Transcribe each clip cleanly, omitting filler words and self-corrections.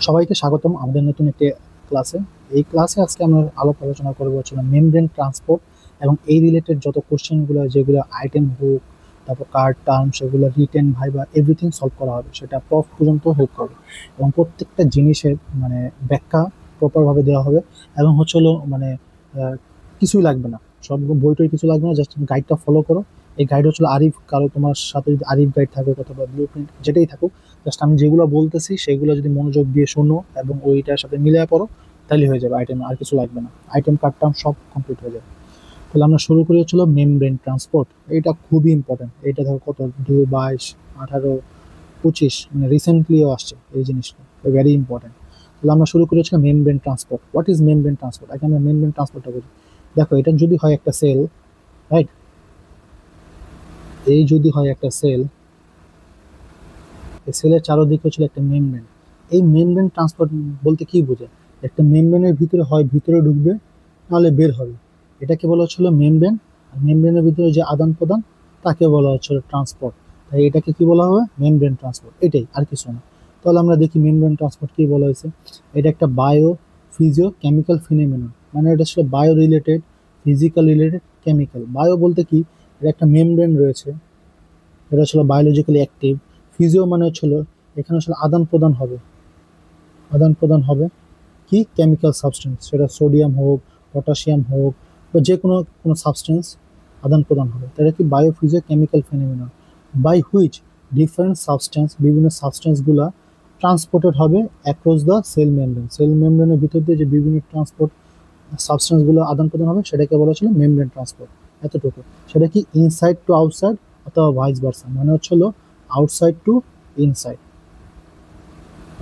সবাইকে স্বাগতম আমাদের নতুন একটি ক্লাসে। এই ক্লাসে আজকে আমরা আলোচনা করবো হচ্ছে মেমব্রেন ট্রান্সপোর্ট এবং এই রিলেটেড যত কোশ্চেনগুলো যেগুলো আইটেম হোক, তারপর কার্ড টার্ম, সেগুলো রিটেন ভাইবা এভরিথিং সলভ করা হবে, সেটা প্রফ পর্যন্ত হেল্প করবে এবং প্রত্যেকটা জিনিসের ব্যাখ্যা প্রপারভাবে দেওয়া হবে। এবং আহ, কিছুই লাগবে না, সব বইটই কিছু লাগবে না, জাস্ট গাইডটা ফলো করো। এই গাইড হচ্ছিল আরিফ, কারো তোমার সাথে যদি আরিফ গাইড থাকুক অথবা ব্লু প্রিন্ট যেটাই থাকুক, জাস্ট আমি যেগুলো বলতেছি সেগুলো যদি মনোযোগ দিয়ে শোনো এবং ওইটার সাথে মিলিয়ে পড়ো, তাহলে হয়ে যাবে। আইটেম আর কিছু লাগবে না, আইটেম কার্ডটা সব কমপ্লিট হয়ে যাবে। তাহলে আমরা শুরু করি হচ্ছিল মেমব্রেন ট্রান্সপোর্ট। এটা খুবই ইম্পর্টেন্ট। এটা দেখো কত 2022, 18, 25 রিসেন্টলিও আসছে এই জিনিসটা, ভেরি ইম্পর্টেন্ট। তাহলে আমরা শুরু করি হচ্ছে membrane transport. What is membrane transport? আগে আমরা মেমব্রেন ট্রান্সপোর্টটা করি। দেখো, এটা যদি হয় একটা সেল, রাইট? এই যদি হয় একটা সেল, এই সেলের চারদিকে হচ্ছিল একটা মেমব্রেন। এই মেমব্রেন ট্রান্সপোর্ট বলতে কি বোঝায়? একটা মেমব্রেনের ভিতরে হয় ভিতরে ঢুকবে, নাহলে বের হবে। এটাকে বলা হচ্ছিল মেমব্রেন। আর মেমব্রেনের ভিতরে যে আদান প্রদান, তাকে বলা হচ্ছিল ট্রান্সপোর্ট। তাই এটাকে কি বলা হবে? মেমব্রেন ট্রান্সপোর্ট, এটাই, আর কিছু না। তাহলে আমরা দেখি মেমব্রেন ট্রান্সপোর্ট কি বলা হয়েছে। এটা একটা বায়ো ফিজিও কেমিক্যাল ফিনোমেনন, মানে এটা ছিল bio related, physical related, chemical. Bio বলতে কি, এটা একটা মেমব্রেন রয়েছে, এটা ছিল বায়োলজিক্যালি অ্যাক্টিভ। ফিজিও মানে হচ্ছিল এখানে আসলে আদান প্রদান হবে, আদান প্রদান হবে কি কেমিক্যাল সাবস্টেন্স, সেটা সোডিয়াম হোক, পটাশিয়াম হোক, বা যে কোনো কোনো সাবস্টেন্স আদান প্রদান হবে। তাহলে কি biophysio chemical phenomenon, by which different substance, বিভিন্ন সাবস্টেন্সগুলা ট্রান্সপোর্টেড হবে across the cell membrane. Cell মেমব্রেনের ভিতর দিয়ে যে বিভিন্ন ট্রান্সপোর্ট সাবস্টেন্সগুলো আদান প্রদান হবে, সেটাকে বলা ছিল মেমব্রেন ট্রান্সপোর্ট। এতটুকু। সেটা কি ইনসাইড টু আউটসাইড অথবা ভাইস ভার্সা, মানে হচ্ছিল outside to inside.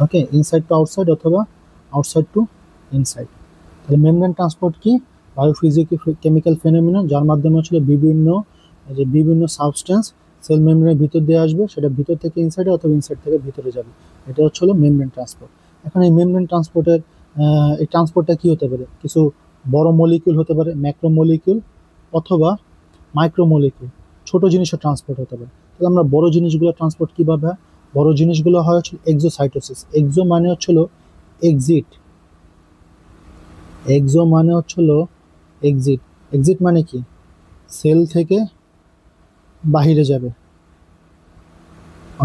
Okay, inside to outside অথবা আউটসাইড টু ইনসাইড। তাহলে মেমব্রেন ট্রান্সপোর্ট কি? বায়োফিজিক্যাল কেমিক্যাল ফেনোমেনন, যার মাধ্যমে হচ্ছিল বিভিন্ন সাবস্টেন্স সেল মেমব্রেনের ভিতর দিয়ে আসবে, সেটা ভিতর থেকে ইনসাইডে অথবা ইনসাইড থেকে ভিতরে যাবে। এটা হচ্ছিল মেমব্রেন ট্রান্সপোর্ট। এখন এই মেমব্রেন ট্রান্সপোর্টের এই ট্রান্সপোর্টটা কি হতে পারে? কিছু বড় মলিকিউল হতে পারে, ম্যাক্রো মলিকিউল, অথবা মাইক্রো মলিকিউল, ছোট জিনিসও ট্রান্সপোর্ট হতে পারে। তাহলে আমরা বড় জিনিসগুলো ট্রান্সপোর্ট কিভাবে হয়? বড় জিনিসগুলো হয় হচ্ছে এক্সোসাইটোসিস। এক্সো মানে হচ্ছিল এক্সিট, এক্সো মানে হচ্ছিল এক্সিট। এক্সিট মানে কি? সেল থেকে বাহিরে যাবে।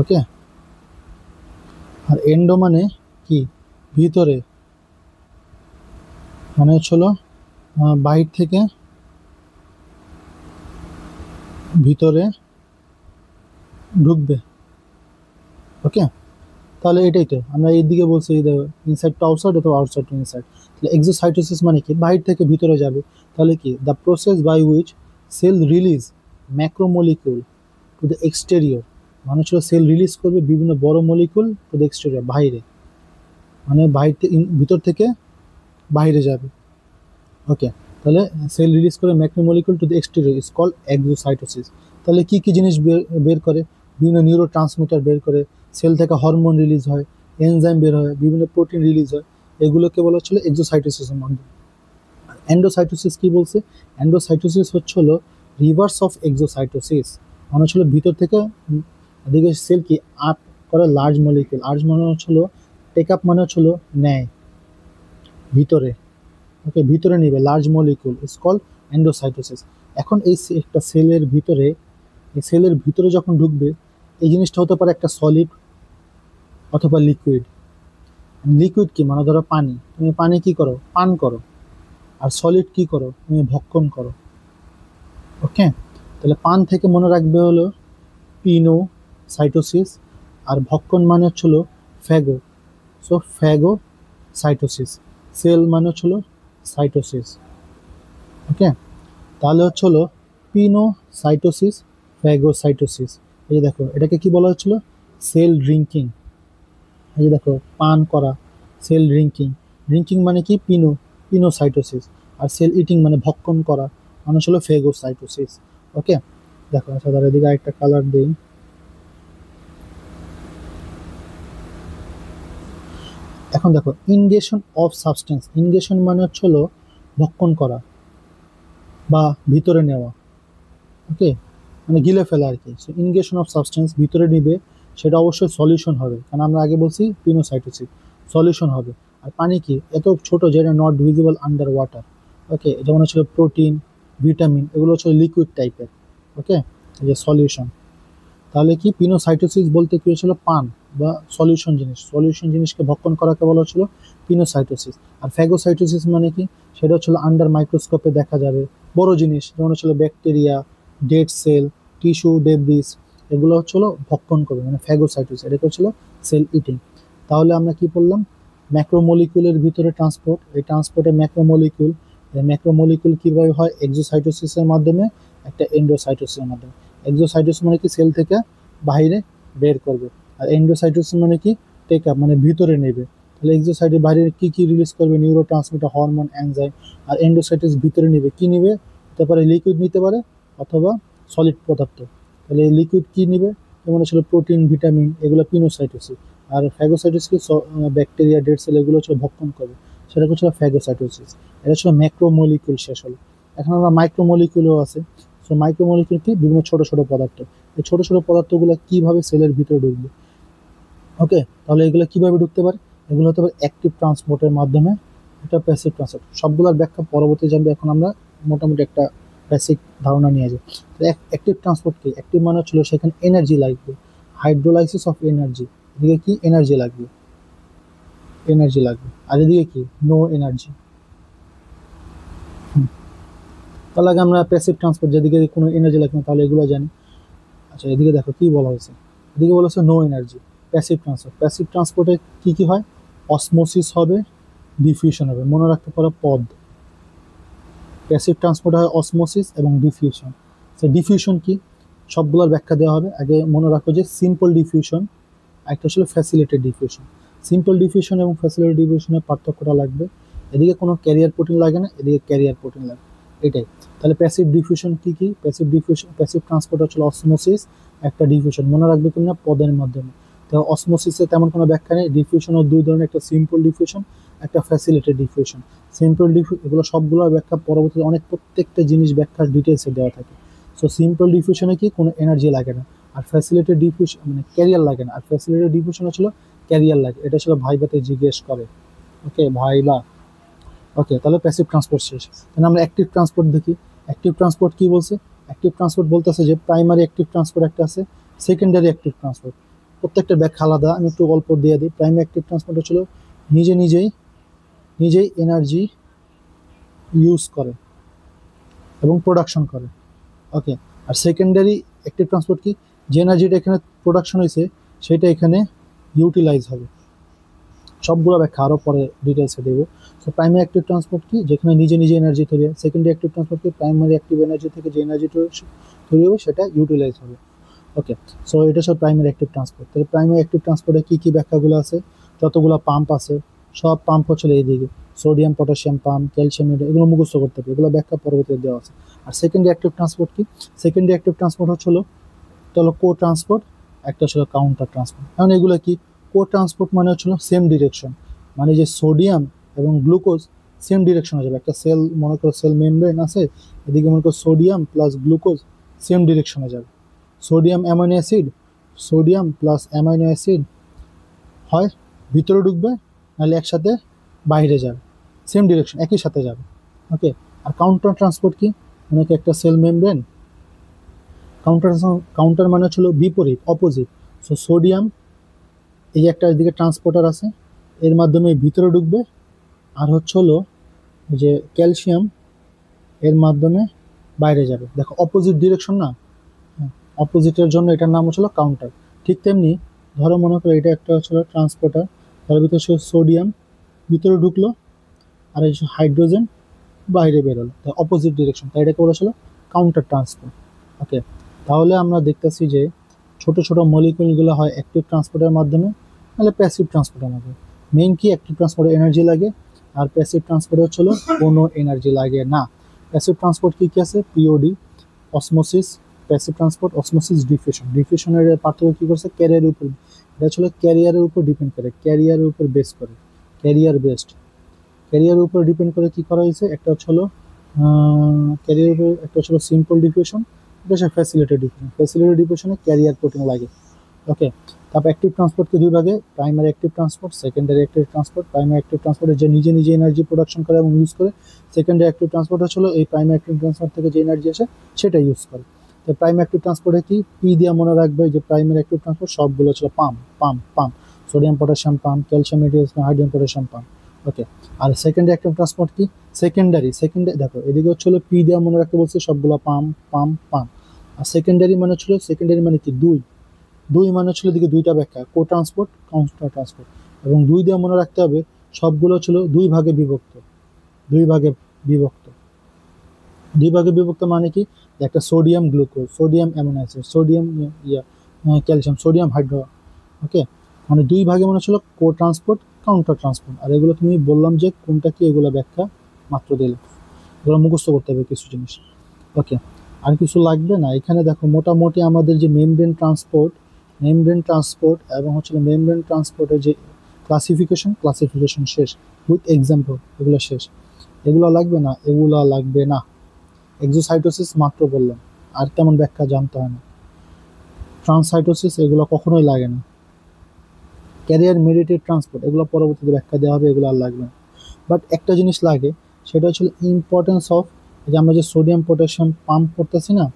ওকে। আর এন্ডো মানে কি? ভিতরে, মানে হচ্ছিল বাহির থেকে ভিতরে ঢুকবে। ওকে। তাহলে এটাই তো আমরা এই দিকে বলছি, ইনসাইড টু আউটসাইড অথবা আউটসাইড টু ইনসাইড। তাহলে এক্সোসাইটোসিস মানে কি? বাহির থেকে ভিতরে যাবে। তাহলে কি? The process by which cell release macromolecule to the exterior, মানে হচ্ছে সেল রিলিজ করবে বিভিন্ন বড় মলিকুল টু দ্য এক্সটেরিয়র, বাইরে, মানে ভিতর থেকে বাইরে যাবে। ওকে। তাহলে সেল রিলিজ করে macromolecule to the exterior is called exocytosis. তাহলে কি কি জিনিস বের করে? বিভিন্ন নিউরো ট্রান্সমিটার বের করে, সেল থেকে হরমোন রিলিজ হয়, এনজাইম বের হয়, বিভিন্ন প্রোটিন রিলিজ হয়। এগুলোকে বলা হচ্ছিল এক্সোসাইটোসিসের মধ্যে। এন্ডোসাইটোসিস কি বলছে? এন্ডোসাইটোসিস হচ্ছে হলো রিভার্স অফ এক্সোসাইটোসিস, মানে হচ্ছিল ভিতর থেকে এদিকে সেল কি আপ করে লার্জ মলিকিউল। লার্জ মানে হচ্ছিল টেক আপ, মানে হচ্ছিল নেয় ভিতরে। ওকে, ভিতরে নিবে large molecule is called endocytosis. এখন একটা সেলের ভিতরে, এই সেলের ভিতরে যখন ঢুকবে, এই জিনিসটা হতে পারে একটা সলিড অথবা লিকুইড। লিকুইড কি? মানে ধরো পানি, তুমি পানি কি করো? পান করো। আর সলিড কি করো? তুমি ভক্ষণ করো। ওকে। তাহলে পান থেকে মনে রাখবে হলো পিনোসাইটোসিস, আর ভক্ষণ মানে হচ্ছিল phago. So phagocytosis. Cell মানে হচ্ছিল সাইটোসিস। ওকে। তাহলে হচ্ছিল পিনোসাইটোসিস, ফ্যাগোসাইটোসিস। এই যে দেখো, এটাকে কি বলা হচ্ছিল? Cell drinking. এই যে দেখো, পান করা, সেল ড্রিঙ্কিং। ড্রিঙ্কিং মানে কি? পিনোসাইটোসিস। আর সেল ইটিং মানে ভক্ষণ করা, মানে হলো ফেগোসাইটোসিস। ওকে। দেখো, আচ্ছা তার এদিকে আরেকটা কালার দিই। এখন দেখো, ইনগেশন অফ সাবস্টেন্স। ইনগেশন মানে হলো ভক্ষণ করা বা ভিতরে নেওয়া। ওকে, মানে গিলে ফেলা আর কি। সো ইনগেশন অফ সাবস্টেন্স ভিতরে নিবে, সেটা অবশ্যই সলিউশন হবে, কারণ আমরা আগে বলছি পিনোসাইটোসিস। সলিউশন হবে। আর পানি কি এত ছোট যেটা নট ভিজিবল আন্ডার ওয়াটার। ওকে, যেমন হচ্ছে প্রোটিন, ভিটামিন, এগুলো হচ্ছে লিকুইড টাইপের। ওকে, এই যে সলিউশন। তাহলে কি পিনোসাইটোসিস বলতে কি হচ্ছিল, পান বা সলিউশন জিনিস, সলিউশন জিনিসকে ভক্ষণ করাকে বলা হচ্ছিল পিনোসাইটোসিস। আর ফ্যাগোসাইটোসিস মানে কি, সেটা হচ্ছিল আন্ডার মাইক্রোস্কোপে দেখা যাবে বড় জিনিস, যেমন হচ্ছিল bacteria, dead cell, tissue debris, এগুলো হচ্ছিল ভক্ষণ করবে, মানে ফ্যাগোসাইটোসিস, এটা হচ্ছিল সেল ইটিং। তাহলে আমরা কি বললাম, ম্যাক্রোমলিকুলের ভিতরে ট্রান্সপোর্ট, এই ট্রান্সপোর্টে ম্যাক্রোমলিকুল, এই ম্যাক্রোমলিকুল কিভাবে হয়, এক্সোসাইটোসিসের মাধ্যমে, একটা এন্ডোসাইটোসিসের মাধ্যমে। এক্সোসাইটোসিস মানে কি সেল থেকে বাইরে বের করবে, আর এন্ডোসাইটোসিস মানে কি টেক আপ, মানে ভিতরে নেবে। তাহলে এক্সোসাইটিস বাইরে কি কি রিলিজ করবে, নিউরো ট্রান্সমিটার, হরমোন, এনজাইম। আর এন্ডোসাইটিস ভিতরে নেবে, কি নিবে, হতে পারে লিকুইড নিতে পারে অথবা সলিড পদার্থ। তাহলে লিকুইড কি নিবে, যেমন ছিল প্রোটিন, ভিটামিন, এগুলো পিনোসাইটোসিস। আর ফ্যাগোসাইটোসিস ব্যাকটেরিয়া, ডেড সেল, এগুলো হচ্ছে ভক্ষণ করবে, সেটা হচ্ছে ফ্যাগোসাইটোসিস। এটা ছিল ম্যাক্রোমলিকুল শেষ হলো। এখন আমরা মাইক্রোমলিকুলও আছে। সো মাইক্রোমলিকুল কি, বিভিন্ন ছোট ছোট পদার্থ। এই ছোট ছোট পদার্থগুলো কিভাবে সেলের ভিতরে ঢুকবে। ওকে, তাহলে এগুলো কিভাবে ঢুকতে পারে, এগুলো হতে পারে অ্যাক্টিভ ট্রান্সপোর্টের মাধ্যমে, এটা প্যাসিভ ট্রান্সপোর্ট। সবগুলোর ব্যাখ্যা পরবর্তী জানবে, এখন আমরা মোটামুটি একটা বেসিক ধারণা নিয়ে যাই। অ্যাক্টিভ ট্রান্সপোর্ট কি, অ্যাক্টিভ মানে হচ্ছিল সেখানে এনার্জি লাগবে, হাইড্রোলাইসিস অফ এনার্জি, এদিকে কি এনার্জি লাগবে, এনার্জি লাগবে, আর এদিকে কি নো এনার্জি। তাহলে আগে আমরা প্যাসিভ ট্রান্সপোর্ট, যেদিকে কোনো এনার্জি লাগবে না, তাহলে এগুলো জানি। আচ্ছা, এদিকে দেখো কি বলা হয়েছে, এদিকে বলা হচ্ছে no energy, passive transport. Passive ট্রান্সপোর্টে কি কি হয়, অসমোসিস হবে, ডিফিউশন হবে, মনে রাখতে পারো পদ। প্যাসিভ ট্রান্সপোর্ট হয় অসমোসিস এবং ডিফিউশন। সো ডিফিউশন কি, সবগুলোর ব্যাখ্যা দেওয়া হবে। আগে মনে রাখো যে সিম্পল ডিফিউশন, একটা আসলে ফ্যাসিলিটেড ডিফিউশন। সিম্পল ডিফিউশন এবং ফ্যাসিলিটেড ডিফিউশনের পার্থক্যটা লাগবে, এদিকে কোনো ক্যারিয়ার প্রোটিন লাগে না, এদিকে ক্যারিয়ার প্রোটিন লাগে, এটাই। তাহলে প্যাসিভ ডিফিউশন কি কি, প্যাসিভ ডিফিউশন, প্যাসিভ ট্রান্সপোর্ট হচ্ছে অসমোসিস, একটা ডিফিউশন, মনে রাখবে কিনা পদের মাধ্যমে। তো অসমোসিসে তেমন কোনো ব্যাখ্যা নেই। ডিফিউশনও দুই ধরনের, একটা সিম্পল ডিফিউশন, একটা ফ্যাসিলিটেড ডিফিউশন। সিম্পল এগুলো সবগুলোর ব্যাখ্যা পরবর্তীতে অনেক, প্রত্যেকটা জিনিস ব্যাখ্যার ডিটেলসে দেওয়া থাকে। সো সিম্পল ডিফিউশনে কি কোনো এনার্জি লাগে না, আর ফ্যাসিলিটেড ডিফিউশন মানে ক্যারিয়ার লাগে না, আর ফ্যাসিলিটেড ডিফিউশন হচ্ছিল ক্যারিয়ার লাগে। এটা ছিল ভাইবাতে জিজ্ঞেস করে। ওকে ভাইবা। ওকে, তাহলে প্যাসিভ ট্রান্সপোর্ট শেষ। তাহলে আমরা অ্যাক্টিভ ট্রান্সপোর্ট দেখি। অ্যাক্টিভ ট্রান্সপোর্ট কি বলছে, অ্যাক্টিভ ট্রান্সপোর্ট বলতেছে যে প্রাইমারি অ্যাক্টিভ ট্রান্সপোর্ট একটা আছে, সেকেন্ডারি অ্যাক্টিভ ট্রান্সপোর্ট। প্রত্যেকটা ব্যাখ্যা আলাদা, আমি একটু গল্প দিয়ে দিই। প্রাইমারি অ্যাক্টিভ ট্রান্সপোর্ট হচ্ছিল নিজেই এনার্জি ইউজ করে এবং প্রোডাকশন করে। ওকে, আর সেকেন্ডারি অ্যাক্টিভ ট্রান্সপোর্ট কি, যে এনার্জিটা এখানে প্রোডাকশন হয়েছে সেটা এখানে ইউটিলাইজ হবে। সবগুলো ব্যাখ্যা আরও পরে ডিটেলসে দেবো। সো প্রাইমারি অ্যাক্টিভ ট্রান্সপোর্ট কি, যেখানে নিজে এনার্জি তৈরি হয়। সেকেন্ডারি অ্যাক্টিভ ট্রান্সপোর্ট কি, প্রাইমারি অ্যাক্টিভ এনার্জি থেকে যে এনার্জি তৈরি হবে সেটা ইউটিলাইজ হবে। ওকে, সো এটা সব প্রাইমারি অ্যাক্টিভ ট্রান্সপোর্ট। তাহলে প্রাইমারি অ্যাক্টিভ ট্রান্সপোর্টে কী কী ব্যাখ্যাগুলো আছে, যতগুলো পাম্প আছে সব পাম্প হচ্ছে এইদিকে, সোডিয়াম, পটাশিয়াম পাম্প, ক্যালসিয়াম, এগুলো মুখস্থ করতে হবে, এগুলো ব্যাখ্যা পরবর্তীতে দেওয়া আছে। আর সেকেন্ডারি অ্যাক্টিভ ট্রান্সপোর্ট কি, সেকেন্ডারি অ্যাক্টিভ ট্রান্সপোর্ট হচ্ছিল, একটা হলো কো ট্রান্সপোর্ট, একটা ছিল কাউন্টার ট্রান্সপোর্ট। এখন এগুলো কি, কো ট্রান্সপোর্ট মানে হচ্ছিল সেম ডিরেকশন, মানে যে সোডিয়াম এবং গ্লুকোজ সেম ডিরেকশনে যাবে। একটা সেল, মনে করো সেল মেমব্রেন আছে, এদিকে মনে করো সোডিয়াম প্লাস গ্লুকোজ সেম ডিরেকশনে যাবে। Sodium amino acid, sodium plus amino acid হয় ভিতরে ঢুকবে, নাহলে একসাথে বাইরে যাবে, সেম ডিরেকশন, একই সাথে যাবে। ওকে, আর কাউন্টার ট্রান্সপোর্ট কি, মানে কি একটা সেল মেমব্রেন, কাউন্টার মানে হচ্ছিল বিপরীত, অপোজিট। সো সোডিয়াম, এই যে একটা এদিকে ট্রান্সপোর্টার আছে, এর মাধ্যমে ভিতরে ঢুকবে, আর হচ্ছে হলো যে ক্যালসিয়াম এর মাধ্যমে বাইরে যাবে। দেখো অপোজিট ডিরেকশন না, অপোজিটের জন্য এটার নাম হচ্ছিল কাউন্টার। ঠিক তেমনি ধরো মনে করো এটা একটা হচ্ছিল ট্রান্সপোর্টার, তার ভিতরে সোডিয়াম ভিতরে ঢুকলো, আর এই হাইড্রোজেন বাইরে বেরোলো, অপোজিট ডিরেকশন, তাই এটাকে বলেছিল কাউন্টার ট্রান্সপোর্ট। ওকে, তাহলে আমরা দেখতেছি যে ছোট ছোট মলিকুলগুলো হয় অ্যাক্টিভ ট্রান্সপোর্টের মাধ্যমে, নাহলে প্যাসিভ ট্রান্সপোর্টের মাধ্যমে। মেইন কি, অ্যাক্টিভ ট্রান্সপোর্টে এনার্জি লাগে, আর প্যাসিভ ট্রান্সপোর্টে হচ্ছিল কোনো এনার্জি লাগে না। প্যাসিভ ট্রান্সপোর্ট কি কি আছে, POD, osmosis, passive transport, osmosis, diffusion. ডিফিউশনের পার্থক্য কি করছে, ক্যারিয়ারের উপর, এটা ছিল ক্যারিয়ারের উপর ডিপেন্ড করে, ক্যারিয়ারের উপর বেস করে, ক্যারিয়ার বেসড। ক্যারিয়ারের উপর ডিপেন্ড করে কি করা হয়েছে, একটা হচ্ছিল ক্যারিয়ার উপর, একটা হচ্ছিল সিম্পল ডিফিউশন, এটা হচ্ছে ফ্যাসিলিটেড ডিফিউশন। ফ্যাসিলিটেড ডিফিউশনে ক্যারিয়ার প্রোটিন লাগে। ওকে, তারপর অ্যাক্টিভ ট্রান্সপোর্টকে দুই ভাগে, primary active transport, secondary active transport. Primary active ট্রান্সপোর্টে যে নিজে নিজে এনার্জি প্রোডাকশন করে এবং ইউজ করে, সেকেন্ডারি অ্যাক্টিভ ট্রান্সপোর্ট হচ্ছিল এই প্রাইমারি অ্যাক্টিভ ট্রান্সপোর্ট থেকে যে এনার্জি আসে সেটা ইউজ করে। তো প্রাইমারি অ্যাক্টিভ ট্রান্সপোর্টে কি পি দিয়ে মনে রাখবে যে প্রাইমারি অ্যাক্টিভ ট্রান্সপোর্ট সবগুলো ছিল pump pump pump, sodium potassium pump, calcium magnesium hydrogen potassium pump. Okay, আর সেকেন্ডারি অ্যাক্টিভ ট্রান্সপোর্ট কি? সেকেন্ডারি দেখো এদিকে হচ্ছিল পি দিয়ে মনে রাখতে বলছে সবগুলো পাম্প পাম্প পাম্প। আর সেকেন্ডারি মানে ছিল, সেকেন্ডারি মানে কি দুই, দুই মানে ছিল দিকে দুইটা ব্যাখ্যা, কো ট্রান্সপোর্ট, কাউন্টার ট্রান্সপোর্ট। এবং দুই দিয়ে মনে রাখতে হবে সবগুলো ছিল দুই ভাগে বিভক্ত, দুই ভাগে বিভক্ত। দুই ভাগে বিভক্ত মানে কি? একটা sodium glucose, sodium amino acid, sodium calcium, sodium hydro. Okay, মানে দুই ভাগে মনে ছিল কো ট্রান্সপোর্ট, কাউন্টার ট্রান্সপোর্ট। আর এগুলো তুমি বললাম যে কোনটা কি, এগুলো ব্যাখ্যা মাত্র দিলাম, এগুলো মুখস্থ করতে হবে কিছু জিনিস। ওকে, আর কিছু লাগবে না। এখানে দেখো মোটামুটি আমাদের যে মেমব্রেন ট্রান্সপোর্ট, মেমব্রেন ট্রান্সপোর্ট এবং হচ্ছে মেমব্রেন ট্রান্সপোর্টের যে ক্লাসিফিকেশন শেষ, উইথ এক্সাম্পল, এগুলো শেষ। এগুলো লাগবে না, এগুলো লাগবে না। এক্সোসাইটোসিস মাত্র বললাম, আর তেমন ব্যাখ্যা জানতে হয় না। ট্রান্সসাইটোসিস এগুলো কখনোই লাগে না। ক্যারিয়ার মেডিটেড ট্রান্সপোর্ট এগুলো পরবর্তীতে ব্যাখ্যা দেওয়া হবে, এগুলো আর লাগবে না। বাট একটা জিনিস লাগে, সেটা হচ্ছে ইম্পর্টেন্স অফ, যে আমরা যে সোডিয়াম পটাশিয়াম পাম্প করতেছি না,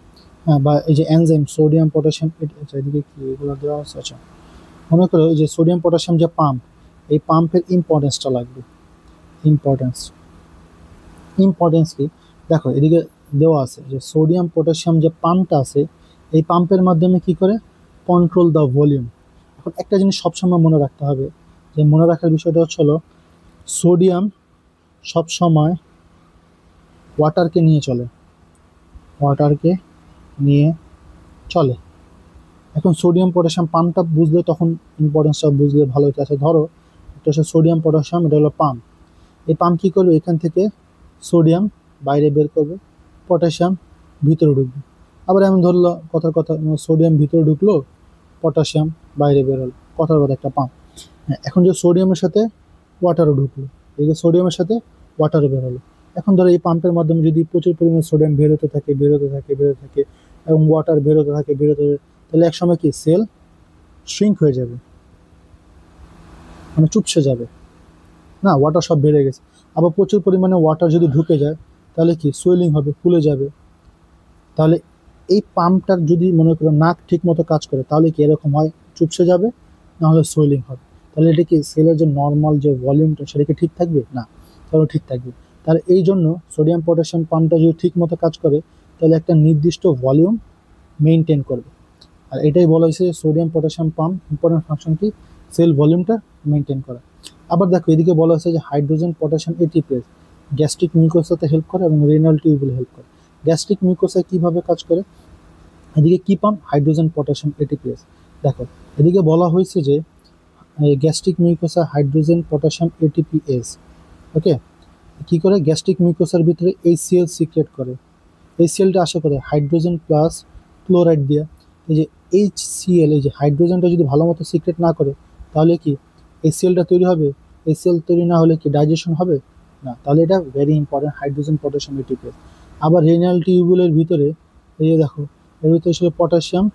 হ্যাঁ, বা এই যে এনজাইম সোডিয়াম পটাশিয়াম, এদিকে কি এগুলো দেওয়া আছে? আচ্ছা, মনে করো এই যে সোডিয়াম পটাশিয়াম যে পাম্প, এই পাম্পের ইম্পর্টেন্সটা লাগবে। ইম্পর্টেন্স, ইম্পর্টেন্স কি? দেখো এদিকে দেওয়া আছে যে সোডিয়াম পটাশিয়াম যে পাম্পটা আছে, এই পাম্পের মাধ্যমে কি করে? Control the volume. এখন একটা জিনিস সবসময় মনে রাখতে হবে, যে মনে রাখার বিষয়টা হলো সোডিয়াম সবসময় ওয়াটারকে নিয়ে চলে, ওয়াটারকে নিয়ে চলে। এখন সোডিয়াম পটাশিয়াম পাম্পটা বুঝলে তখন ইম্পর্টেন্সটা বুঝলে ভালো হতে আছে। ধরো এটা হচ্ছে সোডিয়াম পটাশিয়াম, এটা হলো পাম্প। এই পাম্প কী করবে? এখান থেকে সোডিয়াম বাইরে বের করবে, পটাশিয়াম ভিতরে ঢুকবে। আবার এমন ধরলো কথার কথা, সোডিয়াম ভিতরে ঢুকলো, পটাশিয়াম বাইরে বের হলো, কথার কথা একটা পাম্প। হ্যাঁ, এখন যে সোডিয়ামের সাথে ওয়াটারও ঢুকলো, এই যে সোডিয়ামের সাথে ওয়াটারও বের হলো। এখন ধরো এই পাম্পের মাধ্যমে যদি প্রচুর পরিমাণে সোডিয়াম বেরোতে থাকে, বেরোতে থাকে, বেরোতে থাকে, এবং ওয়াটার বেরোতে থাকে, বেরোতে থাকে, তাহলে একসময় কি সেল শ্রিঙ্ক হয়ে যাবে, মানে চুপসে যাবে না, ওয়াটার সব বেড়ে গেছে। আবার প্রচুর পরিমাণে ওয়াটার যদি ঢুকে যায়, তাহলে কি সোয়েলিং হবে, ফুলে যাবে। তাহলে এই পাম্পটার যদি মনে করো নাক ঠিক মতো কাজ করে, তাহলে কি এরকম হয়? চুপসে যাবে, না হলে সোয়েলিং হবে। তাহলে এটা কি সেলের যে নর্মাল যে ভলিউমটা, সেটা কি ঠিক থাকবে? না, তাহলে ঠিক থাকবে। তাহলে এই জন্য সোডিয়াম পটাশিয়াম পাম্পটা যদি ঠিক মতো কাজ করে, তাহলে একটা নির্দিষ্ট ভলিউম মেনটেন করবে। আর এটাই বলা হয়েছে sodium potassium pump important function কি? সেল ভলিউমটা মেনটেন করা। আবার দেখো এদিকে বলা হয়েছে যে হাইড্রোজেন পটাশিয়াম এটিপিএস গ্যাস্ট্রিক মিউকোসাতে হেল্প করে এবং রেনাল টিউবুলে হেল্প করে। গ্যাস্ট্রিক মিউকোসা কিভাবে কাজ করে? এদিকে কি পাম্প? Hydrogen potassium ATPase. দেখো এদিকে বলা হয়েছে যে gastric mucosa hydrogen potassium ATPase, okay, কি করে? গ্যাস্ট্রিক মিউকোসার ভিতরে HCl সিক্রেট করে। HClটা আসে করে হাইড্রোজেন প্লাস ক্লোরাইড দিয়ে। এই যে HCl, এই যে হাইড্রোজেনটা যদি ভালো মতো সিক্রেট না করে, তাহলে কি HClটা তৈরি হবে? HCl তৈরি না হলে কি ডাইজেশন হবে? না। তাহলে এটা very important, hydrogen potassium ATPase. আবার রেনাল টিউবুলের ভিতরে এই যে দেখো, এর ভিতরে ছিল পটাশিয়াম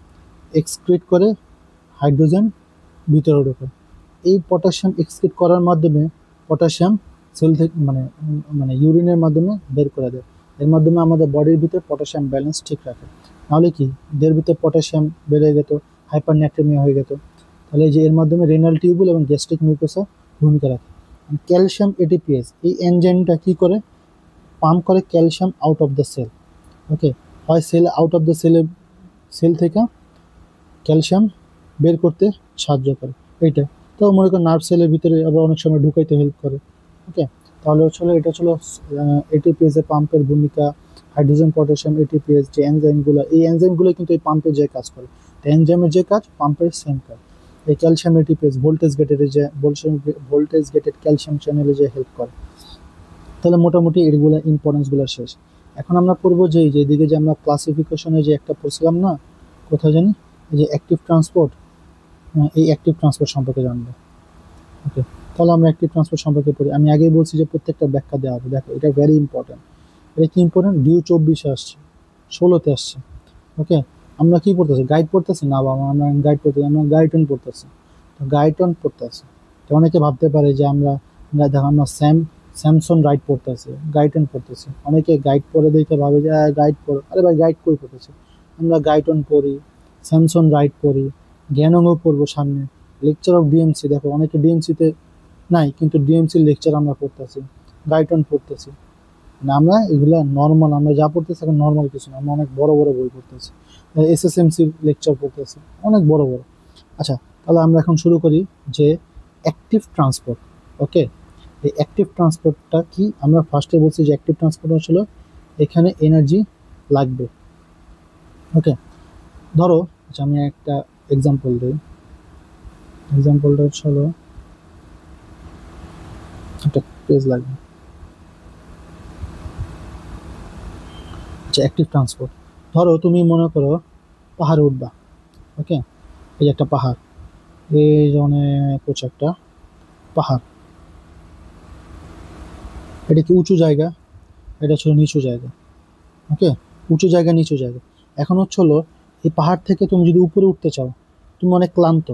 এক্সক্রিট করে, হাইড্রোজেন ভিতরে ঢোকে। এই পটাশিয়াম এক্সক্রিট করার মাধ্যমে পটাশিয়াম সেল থেকে মানে মানে ইউরিনের মাধ্যমে বের করে দেয়। এর মাধ্যমে আমাদের বডির ভিতরে পটাশিয়াম ব্যালেন্স ঠিক রাখে। নাহলে কি দের ভিতরে পটাশিয়াম বেড়ে যেত, হাইপারন্যাট্রেমিয়া হয়ে যেত। তাহলে এই যে এর মাধ্যমে রেনাল টিউবুল এবং গ্যাস্ট্রিক মিউকোসা ভূমিকা রাখে। ক্যালসিয়াম এটিপিএস, এই এনজাইমটা কি করে? পাম্প করে calcium out of the cell. Okay, হয় cell out of the cell থেকে ক্যালসিয়াম বের করতে সাহায্য করে এইটা। তো মনে করো নার্ভ সেলের ভিতরে আবার অনেক সময় ঢুকাইতে হেল্প করে। ওকে, তাহলে হচ্ছিল এটা ছিল এটিপিএস এর পাম্পের ভূমিকা। হাইড্রোজেন পটাশিয়াম এটিপিএস যে এনজাইমগুলো, এই এনজাইমগুলো কিন্তু এই পাম্পের যে কাজ করে, তো এনজাইমের যে কাজ পাম্পের সেম কাজ। এই calcium ATPase voltage gated calcium চ্যানেলে যে হেল্প করে। তাহলে মোটামুটি এগুলো ইম্পর্টেন্সগুলো শেষ। এখন আমরা পড়বো যে এদিকে যে আমরা ক্লাসিফিকেশনে যে একটা পড়ছিলাম না, কোথায় জানি, এই যে অ্যাক্টিভ ট্রান্সপোর্ট, এই অ্যাক্টিভ ট্রান্সপোর্ট সম্পর্কে জানবো। ওকে, তাহলে আমরা অ্যাক্টিভ ট্রান্সপোর্ট সম্পর্কে পড়ি। আমি আগেই বলছি যে প্রত্যেকটা ব্যাখ্যা দেওয়া হবে। দেখো এটা ভেরি ইম্পর্টেন্ট। এটা কি ইম্পর্টেন্ট? ডিউ 24-এ আসছে, 16-তে আসছে। ওকে, আমরা কি পড়তেছি, গাইড পড়তেছি না বাবা, আমরা গাইড পড়তেছি, আমরা গাইডন পড়তেছি। তো গাইডন পড়তেছি। তো অনেকে ভাবতে পারে যে আমরা দেখো আমরা স্যামসন রাইট পড়তেছি, গাইডন পড়তেছি। অনেকে গাইড পড়ে দেখে ভাবে যে গাইড পড়ো, আরে ভাই গাইড কই পড়তেছি, আমরা গাইডন পড়ি, স্যামসন রাইট পড়ি, জ্ঞানঙ্গ পড়বো সামনে, লেকচার অফ ডিএমসি। দেখো অনেকে ডিএমসিতে নাই, কিন্তু ডিএমসির লেকচার আমরা পড়তেছি, গাইডন পড়তেছি। মানে আমরা এগুলা নর্মাল, আমরা যা পড়তেছি এখন নর্মাল কিছু না, আমরা অনেক বড় বড় বই পড়তেছি, এসএসএমসি লেকচার পড়তেছি, অনেক বড় বড়। আচ্ছা, তাহলে আমরা এখন শুরু করি যে অ্যাক্টিভ ট্রান্সপোর্ট। ওকে, এই অ্যাক্টিভ ট্রান্সপোর্টটা কি? আমরা ফার্স্টে বলছি যে অ্যাক্টিভ ট্রান্সপোর্ট হচ্ছিল এখানে এনার্জি লাগবে। ওকে, ধরো যে আমি একটা এক্সাম্পল দিই। এক্সাম্পলটা হলো একটা পেজ লাগবে। আচ্ছা, অ্যাক্টিভ ট্রান্সপোর্ট, ধরো তুমি মনে করো পাহাড়ে উঠবা। ওকে, এই যে একটা পাহাড়, এই যে অনেক উঁচু একটা পাহাড়, এটা কি উঁচু জায়গা, এটা ছিল নিচু জায়গা। ওকে, উঁচু জায়গা নিচু জায়গা। এখন হলো এই পাহাড় থেকে তুমি যদি উপরে উঠতে চাও, তুমি অনেক ক্লান্ত।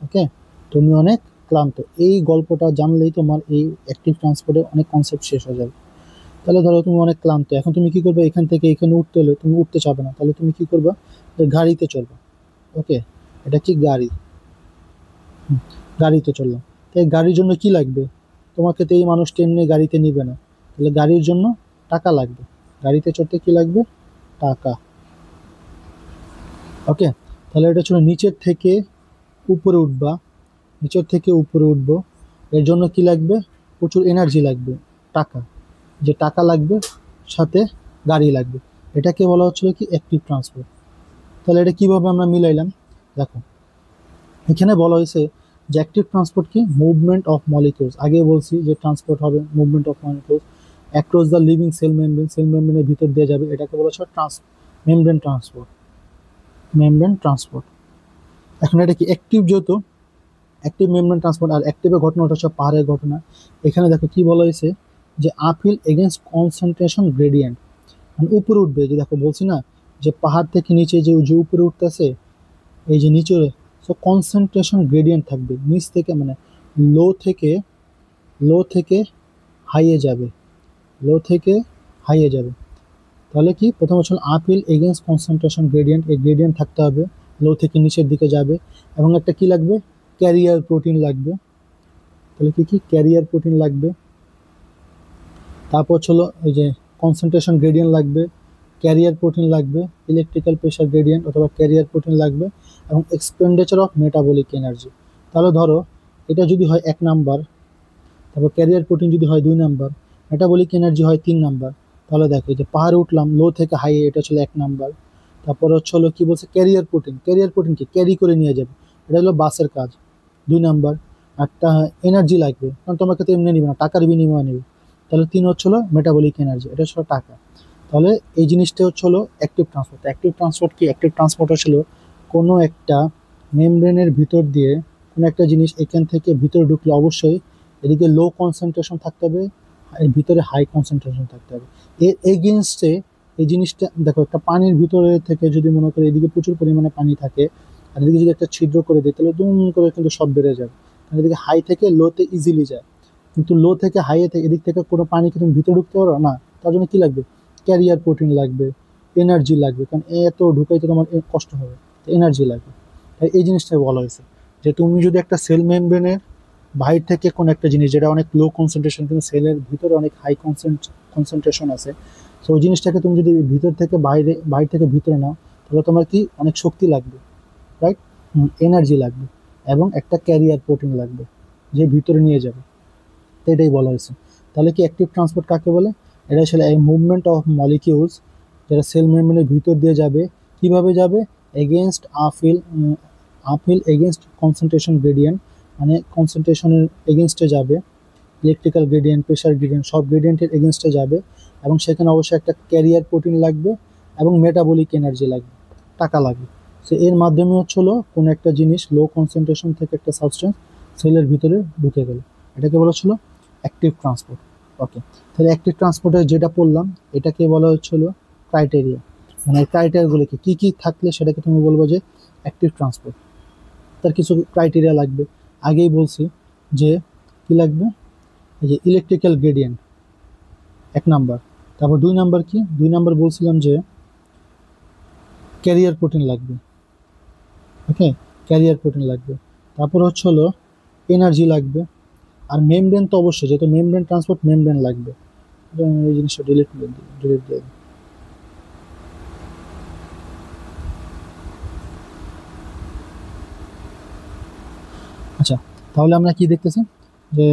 ওকে, তুমি অনেক ক্লান্ত। এই গল্পটা জানলেই তোমার এই অ্যাক্টিভ ট্রান্সপোর্টে অনেক কনসেপ্ট শেষ হয়ে যাবে। তাহলে ধরো তুমি অনেক ক্লান্ত, এখন তুমি কি করবে, এখান থেকে এখানে উঠতে হলে তুমি উঠতে চাবে না, তাহলে তুমি কি করবে, গাড়িতে চলবে। ওকে, এটা কি গাড়ি, গাড়িতে চললাম। তাই গাড়ির জন্য কি লাগবে, তোমাকে তো এই মানুষটা এমনি গাড়িতে নিবে না, তাহলে গাড়ির জন্য টাকা লাগবে। গাড়িতে চড়তে কি লাগবে, টাকা। ওকে, তাহলে এটা ছিল নিচের থেকে উপরে উঠবা, নিচের থেকে উপরে উঠবো, এর জন্য কি লাগবে, প্রচুর এনার্জি লাগবে, টাকা। যে টাকা লাগবে সাথে গাড়ি লাগবে, এটাকে বলা হচ্ছিল কি অ্যাক্টিভ ট্রান্সপোর্ট। তাহলে এটা কিভাবে আমরা মিলাইলাম, দেখো এখানে বলা হয়েছে যে অ্যাক্টিভ ট্রান্সপোর্ট কি, মুভমেন্ট অফ মলিকিউলস। আগে বলছি যে ট্রান্সপোর্ট হবে movement of molecules across the living cell membrane, cell মেমব্রেনের ভিতর দিয়ে যাবে, এটাকে বলা হচ্ছে মেমব্রেন ট্রান্সপোর্ট, মেমব্রেন ট্রান্সপোর্ট। এখন এটা কি অ্যাক্টিভ, যেহেতু অ্যাক্টিভ মেমব্রেন ট্রান্সপোর্ট, আর অ্যাক্টিভের ঘটনাটা হচ্ছে পাহাড়ের ঘটনা। এখানে দেখো কি বলা হয়েছে যে আপহিল এগেনস্ট কনসেন্ট্রেশন গ্রেডিয়েন্ট, মানে উপরে উঠবে। যে দেখো বলছি না যে পাহাড় থেকে নিচে যে যে উপরে উঠতেছে, এই যে নিচে, সো কনসেন্ট্রেশন গ্রেডিয়েন্ট থাকবে নিচ থেকে, মানে লো থেকে, লো থেকে হাইয়ে যাবে, লো থেকে হাইয়ে যাবে। তাহলে কি, প্রথম হচ্ছে আপহিল এগেনস্ট কনসেন্ট্রেশন গ্রেডিয়েন্ট, এই গ্রেডিয়েন্ট থাকতে হবে, লো থেকে নিচের দিকে যাবে। এবং একটা কি লাগবে, ক্যারিয়ার প্রোটিন লাগবে। তাহলে কি কি, ক্যারিয়ার প্রোটিন লাগবে। তারপর হলো এই যে কনসেন্ট্রেশন গ্রেডিয়েন্ট লাগবে, ক্যারিয়ার প্রোটিন লাগবে, ইলেকট্রিক্যাল প্রেশার গ্রেডিয়েন্ট অথবা ক্যারিয়ার প্রোটিন লাগবে, এবং এক্সপেন্ডিচার অফ মেটাবলিক এনার্জি। তাহলে ধরো এটা যদি হয় 1 নাম্বার, তারপর ক্যারিয়ার প্রোটিন যদি হয় 2 নাম্বার, মেটাবলিক এনার্জি হয় 3 নাম্বার। তাহলে দেখো এই যে পাহাড়ে উঠলাম লো থেকে হাই, এটা ছিল 1 নাম্বার। তারপর হলো কি বলছে, ক্যারিয়ার প্রোটিন, ক্যারিয়ার প্রোটিন কি ক্যারি করে নিয়ে যাবে, এটা হলো বাসের কাজ, 2 নাম্বার। একটা এনার্জি লাগবে, কারণ তোমাকে তো এমনি নিবে না, টাকার বিনিময়ে নেবে। তাহলে 3 হলো মেটাবলিক এনার্জি, এটা হলো টাকা। তাহলে এই জিনিসটা হলো অ্যাক্টিভ ট্রান্সপোর্ট। অ্যাক্টিভ ট্রান্সপোর্ট কি, অ্যাক্টিভ ট্রান্সপোর্ট হচ্ছিল কোনো একটা মেমব্রেনের ভিতর দিয়ে কোনো একটা জিনিস এখান থেকে ভিতরে ঢুকলে অবশ্যই এদিকে লো কনসেন্ট্রেশন থাকতে হবে, এর ভিতরে হাই কনসেন্ট্রেশন থাকতে হবে। এর এগেনস্টে এই জিনিসটা দেখো, একটা পানির ভিতরে থেকে যদি মনে করি এদিকে প্রচুর পরিমাণে পানি থাকে, আর এদিকে যদি একটা ছিদ্র করে দিই, তাহলে দুম করে কিন্তু সব বেড়ে যাবে, কারণ এদিকে হাই থেকে লোতে ইজিলি যায়। কিন্তু লো থেকে হাইয়ে থেকে এদিক থেকে কোনো পানিকে তুমি ভিতরে ঢুকতে পারো না, তার জন্য কি লাগবে, ক্যারিয়ার প্রোটিন লাগবে, এনার্জি লাগবে, কারণ এত ঢুকাইতে তোমার কষ্ট হবে, এনার্জি লাগবে। তাই এই জিনিসটাই বলা হয়েছে যে তুমি যদি একটা সেল মেমব্রেনের বাইরে থেকে কোনো একটা জিনিস যেটা অনেক লো কনসেন্ট্রেশন, কিন্তু সেলের ভিতরে অনেক হাই কনসেন্ট্রেশন আছে, তো ওই জিনিসটাকে তুমি যদি ভিতর থেকে বাইরে, বাইরে থেকে ভিতরে নাও, তাহলে তোমার কি অনেক শক্তি লাগবে, রাইট, এনার্জি লাগবে, এবং একটা ক্যারিয়ার প্রোটিন লাগবে যে ভিতরে নিয়ে যাবে। তো এটাই বলা হয়েছে। তাহলে কি অ্যাক্টিভ ট্রান্সপোর্ট কাকে বলে, এটা আসলে এই মুভমেন্ট অফ মলিকিউলস, যেটা সেল মেমব্রেনের ভিতর দিয়ে যাবে। কিভাবে যাবে, against uphill against concentration gradient, মানে কনসেন্ট্রেশনের এগেনস্টে যাবে, ইলেকট্রিক্যাল গ্রেডিয়েন্ট, প্রেশার গ্রেডিয়েন্ট, সব গ্রেডিয়েন্টের এগেনস্টে যাবে। এবং সেখানে অবশ্যই একটা ক্যারিয়ার প্রোটিন লাগবে, এবং মেটাবলিক এনার্জি লাগবে, টাকা লাগবে। সো এর মাধ্যমে হলো কোনো একটা জিনিস লো কনসেন্ট্রেশন থেকে একটা সাবস্টেন্স সেলের ভিতরে ঢুকে গেল, এটাকে বলা হচ্ছিল অ্যাক্টিভ ট্রান্সপোর্ট। ওকে, তাহলে অ্যাক্টিভ ট্রান্সপোর্টে যেটা পড়লাম এটাকে বলা হচ্ছিল ক্রাইটেরিয়া। মানে ক্রাইটেরিয়াগুলো কি কি থাকলে সেটাকে তুমি বলবো যে অ্যাক্টিভ ট্রান্সপোর্ট। তার কিছু ক্রাইটেরিয়া লাগবে, আগেই বলছি যে কি লাগবে, এই যে ইলেকট্রিক্যাল গ্রেডিয়েন্ট 1 নাম্বার। তারপর 2 নাম্বার কি, 2 নাম্বার বলছিলাম যে ক্যারিয়ার প্রোটিন লাগবে। ওকে, ক্যারিয়ার প্রোটিন লাগবে। তারপর হলো এনার্জি লাগবে। আর মেমব্রেন তো অবশ্যই, যেহেতু মেমব্রেন ট্রান্সপোর্ট, মেমব্রেন লাগবে। এই জিনিসটা ডিলিট দিয়ে দিই। আচ্ছা, তাহলে আমরা কি দেখতেছি যে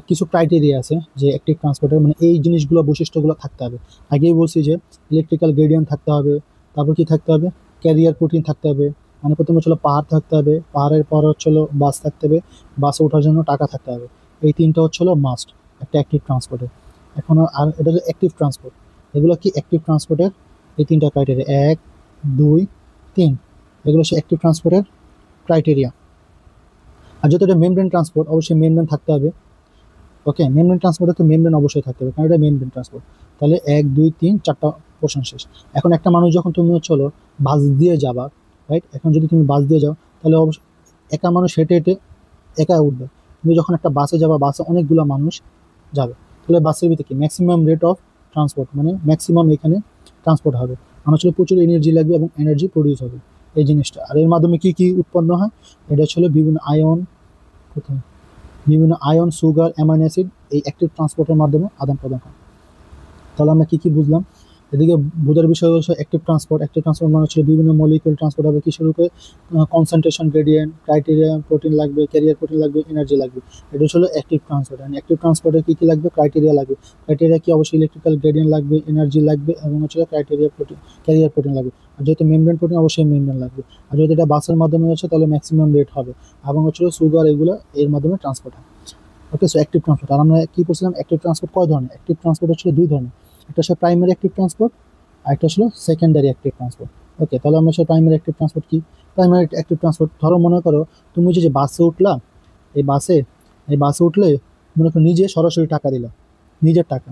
কিছু ক্রাইটেরিয়া আছে যে অ্যাক্টিভ ট্রান্সপোর্টের, মানে এই জিনিসগুলো বৈশিষ্ট্যগুলো থাকতে হবে। আগেই বলছি যে ইলেকট্রিক্যাল গ্রেডিয়েন্ট থাকতে হবে, তারপর কি থাকতে হবে, ক্যারিয়ার প্রোটিন থাকতে হবে, মানে প্রথমে পাহাড় থাকতে হবে, পাহাড়ের পর বাস থাকতে হবে, বাসে ওঠার জন্য টাকা থাকতে হবে। এই তিনটা মাস্ট একটা অ্যাক্টিভ ট্রান্সপোর্টের। এখন আর এটা হলো অ্যাক্টিভ ট্রান্সপোর্ট। এগুলো কি অ্যাক্টিভ ট্রান্সপোর্টের এই তিনটা ক্রাইটেরিয়া, 1, 2, 3, এগুলো হচ্ছে অ্যাক্টিভ ট্রান্সপোর্টের ক্রাইটেরিয়া। আর যেহেতু এটা মেমব্রেন ট্রান্সপোর্ট, অবশ্যই মেমব্রেন থাকতে হবে। ওকে, মেমব্রেন ট্রান্সপোর্টে তো মেমব্রেন অবশ্যই থাকতে হবে, কারণ এটা মেমব্রেন ট্রান্সপোর্ট। তাহলে 1, 2, 3, 4টা পোর্শন শেষ। এখন একটা মানুষ যখন তুমি বাস দিয়ে যাবা, রাইট, এখন যদি তুমি বাস দিয়ে যাও তাহলে অবশ্যই একা মানুষ হেঁটে হেঁটে একা উঠবে। তুমি যখন একটা বাসে যাবা, বাসে অনেকগুলো মানুষ যাবে, তাহলে বাসের ভিতরে কি ম্যাক্সিমাম রেট অফ ট্রান্সপোর্ট, মানে ম্যাক্সিমাম এখানে ট্রান্সপোর্ট হবে। মানুষের প্রচুর এনার্জি লাগবে এবং এনার্জি প্রডিউস হবে এই জিনিসটা। আর এর মাধ্যমে কি কি উৎপন্ন হয়, এটা বিভিন্ন আয়ন, কোথায়, বিভিন্ন আয়ন, সুগার, অ্যামাইনো অ্যাসিড এই অ্যাক্টিভ ট্রান্সপোর্টের মাধ্যমে আদান প্রদান হয়। তাহলে আমরা কি কি বুঝলাম, এদিকে বোঝার বিষয় হচ্ছে অ্যাক্টিভ ট্রান্সপোর্ট। অ্যাক্টিভ ট্রান্সপোর্ট মানে বিভিন্ন মলিকিউল ট্রান্সপোর্ট হবে, কিসের রূপে, কনসেন্ট্রেশন গ্রেডিয়েন্ট, ক্রাইটেরিয়া প্রোটিন লাগবে, ক্যারিয়ার প্রোটিন লাগবে, এনার্জি লাগবে। এটা অ্যাক্টিভ ট্রান্সপোর্ট। অ্যাক্টিভ ট্রান্সপোর্টে কি কি লাগবে, ক্রাইটেরিয়া লাগবে। ক্রাইটেরিয়া কি, অবশ্যই ইলেকট্রিক্যাল গ্রেডিয়েন্ট লাগবে, এনার্জি লাগবে, এবং ক্রাইটেরিয়া প্রোটিন, ক্যারিয়ার প্রোটিন লাগবে। আর যেহেতু মেমব্রেন প্রোটিন, অবশ্যই মেমব্রেন লাগবে। আর যেহেতু এটা বাসের মাধ্যমে তাহলে ম্যাক্সিমাম রেট হবে, এবং সুগার, এগুলো এর মাধ্যমে ট্রান্সপোর্ট হয়। ওকে, সো অ্যাক্টিভ ট্রান্সপোর্ট। আর আমরা কি করছিলাম, অ্যাক্টিভ ট্রান্সপোর্ট কয় ধরনের, অ্যাক্টিভ ট্রান্সপোর্ট 2 ধরনের। একটা প্রাইমারি অ্যাক্টিভ ট্রান্সপোর্ট, আর একটা সেকেন্ডারি অ্যাক্টিভ ট্রান্সপোর্ট। ওকে, তাহলে আমরা প্রাইমারি অ্যাক্টিভ ট্রান্সপোর্ট কি, প্রাইমারি অ্যাক্টিভ ট্রান্সপোর্ট, ধরো মনে করো তুমি যে বাসে উঠলা, এই বাসে এই বাসে উঠলে মনে করো নিজে সরাসরি টাকা দিলা, নিজের টাকা,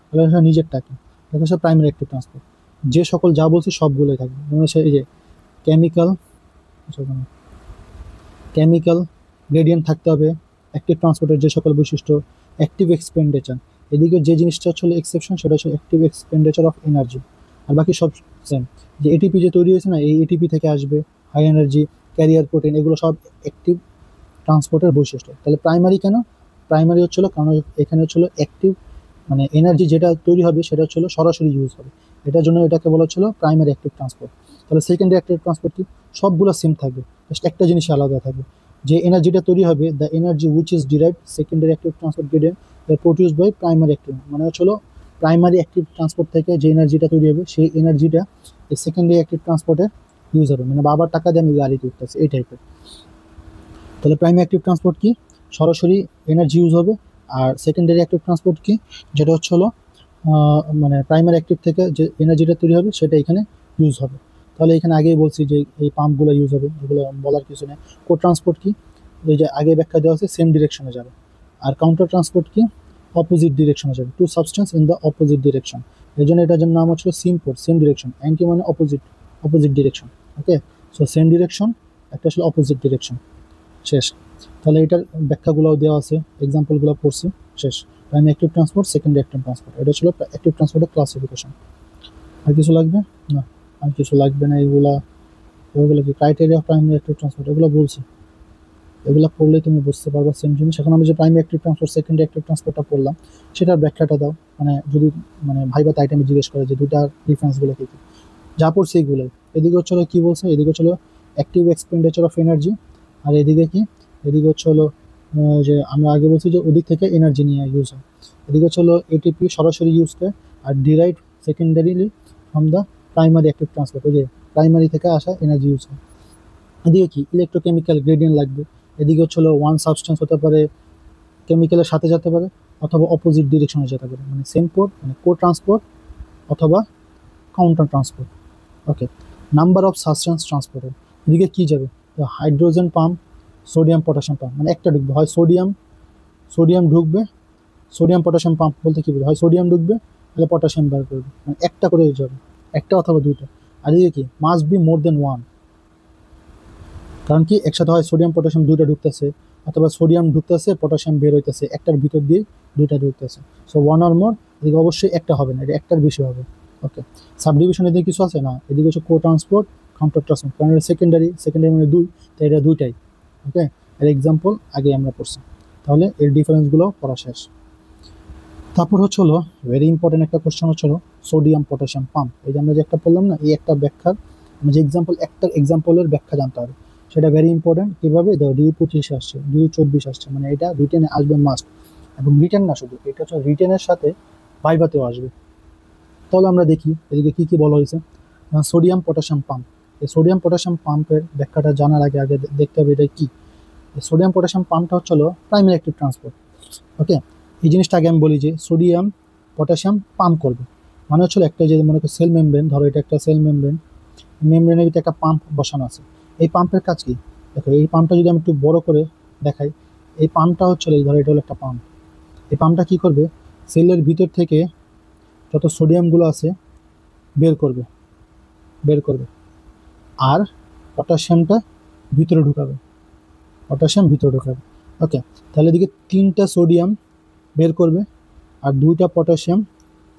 তাহলে নিজের টাকা, এটা প্রাইমারি অ্যাক্টিভ ট্রান্সপোর্ট। যে সকল যা বলছি সবগুলোই থাকবে, মানে এই যে কেমিক্যাল, কেমিক্যাল গ্রেডিয়েন্ট থাকতে হবে, অ্যাক্টিভ ট্রান্সপোর্টের যে সকল বৈশিষ্ট্য, অ্যাক্টিভ এক্সপেন্ডিচার। এদিকে যে জিনিসটা এক্সেপশন, সেটা অ্যাক্টিভ এক্সপেন্ডিচার অফ এনার্জি। আর বাকি সব সেম। যে এটিপি যে তৈরি হয়েছে না, এই এটিপি থেকে আসবে হাই এনার্জি, ক্যারিয়ার প্রোটিন, এগুলো সব অ্যাক্টিভ ট্রান্সপোর্টের বৈশিষ্ট্য। তাহলে প্রাইমারি কেন, প্রাইমারি কারণ এখানে অ্যাক্টিভ, মানে এনার্জি যেটা তৈরি হবে সেটা সরাসরি ইউজ হবে, এটার জন্য এটাকে বলা প্রাইমারি অ্যাক্টিভ ট্রান্সপোর্ট। তাহলে সেকেন্ডারি অ্যাক্টিভ ট্রান্সপোর্ট কি, সবগুলো সেম থাকবে, জাস্ট একটা জিনিস আলাদা থাকবে, যে এনার্জিটা তৈরি হবে, the energy which is derived secondary active transport gradient produced by primary active, মানে প্রাইমারি অ্যাক্টিভ ট্রান্সপোর্ট থেকে যে এনার্জিটা তৈরি হবে, সেই এনার্জিটা এই সেকেন্ডারি অ্যাক্টিভ ট্রান্সপোর্টে ইউজ হবে, মানে বাবার টাকা দিয়ে আমি গাড়িতে উঠতেছি, এই টাইপের। তাহলে প্রাইমারি অ্যাক্টিভ ট্রান্সপোর্ট কি, সরাসরি এনার্জি ইউজ হবে। আর সেকেন্ডারি অ্যাক্টিভ ট্রান্সপোর্ট কি, যেটা মানে প্রাইমারি অ্যাক্টিভ থেকে যে এনার্জিটা তৈরি হবে সেটা এখানে ইউজ হবে। তাহলে এখানে আগেই বলছি যে এই পাম্পগুলো ইউজ হবে, এগুলো বলার কিছু নেই। কো ট্রান্সপোর্ট কি, এই যে আগে ব্যাখ্যা দেওয়া আছে, সেম ডিরেকশনে যাবে। আর কাউন্টার ট্রান্সপোর্ট কি, অপোজিট ডিরেকশনে যাবে, to substance in the opposite direction. এই জন্য এটার জন্য নাম symport, same direction. Anti মানে opposite, opposite direction. Okay, so same direction, একটা অপোজিট ডিরেকশন, শেষ। তাহলে এটার ব্যাখ্যাগুলো দেওয়া আছে, এক্সাম্পলগুলো পড়ছি, শেষ। Primary active transport, secondary active transport, এটা অ্যাক্টিভ ট্রান্সপোর্টের ক্লাসিফিকেশন। আর কিছু লাগবে না, আর কিছু লাগবে না। এগুলো কি criteria of primary active transport, এগুলো বলছি, এগুলো পড়লে তুমি বুঝতে পারবে সেম জিনিস। এখন আমি যে primary active transport, secondary active ট্রান্সপোর্টটা পড়লাম, সেটার ব্যাখ্যাটা দাও। মানে যদি ভাইবা আইটেমে জিজ্ঞেস করে যে দুটার ডিফারেন্সগুলো কী কী, যা পড়ছে এইগুলোই। এদিকে কি বলছে, এদিকে অ্যাক্টিভ এক্সপেন্ডিচার অফ এনার্জি, আর এদিকে কি, এদিকে যে আমরা আগে বলছি যে ওদিক থেকে এনার্জি নিয়ে ইউজ হয়। এদিকে এটিপি সরাসরি ইউজ করে, আর derive secondarily from the primary active transport, ওই যে প্রাইমারি থেকে আসা এনার্জি ইউজ হয়। এদিকে কি, ইলেকট্রোকেমিক্যাল গ্রেডিয়েন্ট লাগবে। এদিকে ওয়ান সাবস্টেন্স হতে পারে, কেমিক্যালের সাথে যেতে পারে, অথবা অপোজিট ডিরেকশনে যেতে পারে, মানে সেম পোর্ট, মানে কো ট্রান্সপোর্ট অথবা counter transport. Okay, number of substance ট্রান্সপোর্টের, এদিকে কি যাবে, hydrogen pump, sodium potassium pump, মানে একটা ঢুকবে, হয় সোডিয়াম ঢুকবে। সোডিয়াম পটাশিয়াম পাম্প বলতে কি বোঝায়, হয় সোডিয়াম ঢুকবে, তাহলে পটাশিয়াম বার করবে, মানে একটা করে যাবে। একটা অথবা দুইটা। আর এদিকে কি must be more than one, কারণ কি একসাথে হয় সোডিয়াম পটাশিয়াম দুইটা ঢুকতেছে, অথবা সোডিয়াম ঢুকতেছে পটাশিয়াম বের হইতেছে, একটার ভিতর দিয়ে দুইটা ঢুকতেছে। সো ওয়ান অর মোর, এদিকে অবশ্যই একটা হবে না, এটা একটার বেশি হবে। ওকে, সাব ডিভিশন এদিকে কিছু আছে না, এদিকে হচ্ছে কো ট্রান্সপোর্ট, কাউন্টার ট্রান্সপোর্ট, কারণ এটা সেকেন্ডারি, সেকেন্ডারি মানে দুই, তাই এটা দুইটাই। ওকে, এর এক্সাম্পল আগে আমরা পড়ছি, তাহলে এর ডিফারেন্সগুলো পড়া শেষ। তারপর হচ্ছে হলো ভেরি ইম্পর্টেন্ট একটা কোশ্চেন হচ্ছে হলো সোডিয়াম পটাশিয়াম পাম্প। এই যে আমরা যে একটা বললাম না, এই একটা ব্যাখ্যার আমরা যে এক্সাম্পল, একটা এক্সাম্পলের ব্যাখ্যা জানতে হবে, সেটা ভেরি ইম্পর্টেন্ট। কীভাবে দেখো, ডিউ 25 আসছে, ডিউ 24 আসছে, মানে এটা রিটেনে আসবে মাস্ট। এবং রিটেন না শুধু, এটা হচ্ছে রিটেনের সাথে ভাইভাতেও আসবে। তাহলে আমরা দেখি এদিকে কি কি বলা হয়েছে। সোডিয়াম পটাশিয়াম পাম্প, এই সোডিয়াম পটাশিয়াম পাম্পের ব্যাখ্যাটা জানার আগে আগে দেখতে হবে এটা কি। সোডিয়াম পটাশিয়াম পাম্পটা হচ্ছে হলো প্রাইমারি অ্যাক্টিভ ট্রান্সপোর্ট। ওকে, এই জিনিসটা আগে আমি বলি যে সোডিয়াম পটাশিয়াম পাম্প করবে, মানে হচ্ছে একটা যে মনে করো সেল মেমব্রেন, ধরো এটা একটা সেল মেমব্রেন, মেমব্রেনের ভিতরে একটা পাম্প বসানো আছে। এই পাম্পের কাজ কি দেখো, এই পাম্পটা যদি আমি একটু বড় করে দেখাই, এই পাম্পটা হচ্ছে ধরো এটা হলো একটা পাম্প। এই পাম্পটা কি করবে, সেলের ভিতর থেকে যত সোডিয়ামগুলো আছে বের করবে, বের করবে, আর পটাশিয়ামটা ভিতরে ঢুকাবে, পটাশিয়াম ভিতরে ঢুকাবে। ওকে, তাহলে এদিকে 3টা সোডিয়াম বের করবে আর 2টা পটাশিয়াম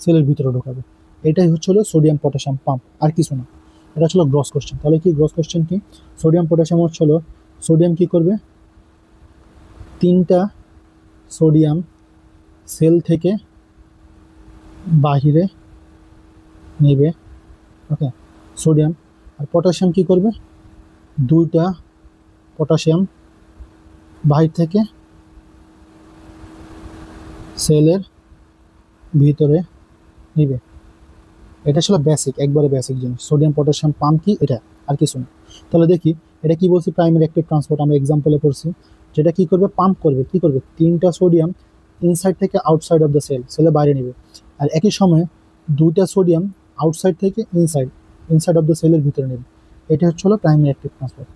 সেলের ভিতরে ঢোকাবে। এটাই হচ্ছে হলো সোডিয়াম পটাশিয়াম পাম্প, আর কিছু না। এটা হলো গ্রস কোশ্চেন। তাহলে কি গ্রস কোশ্চেন কি, সোডিয়াম পটাশিয়াম হচ্ছে হলো সোডিয়াম কি করবে, 3টা সোডিয়াম সেল থেকে বাহিরে নেবে। ওকে, সোডিয়াম। আর পটাশিয়াম কি করবে, 2টা পটাশিয়াম বাহির থেকে সেলের ভিতরে নিবে। এটা ছিল বেসিক, একবারে বেসিক জিনিস, সোডিয়াম পটাশিয়াম পাম্প কি এটা, আর কিছু না। তাহলে দেখি এটা কি বলছি, প্রাইমারি অ্যাক্টিভ ট্রান্সপোর্ট আমরা এক্সাম্পলে পড়ছি, যেটা কি করবে, পাম্প করবে, কি করবে, 3টা সোডিয়াম ইনসাইড থেকে আউটসাইড অফ দ্য সেল, সেলের বাইরে নেবে। আর একই সময়ে 2টা সোডিয়াম আউটসাইড থেকে ইনসাইড, ইনসাইড অফ দ্য সেলের ভিতরে নেবে। এটা হচ্ছে হলো primary active transport.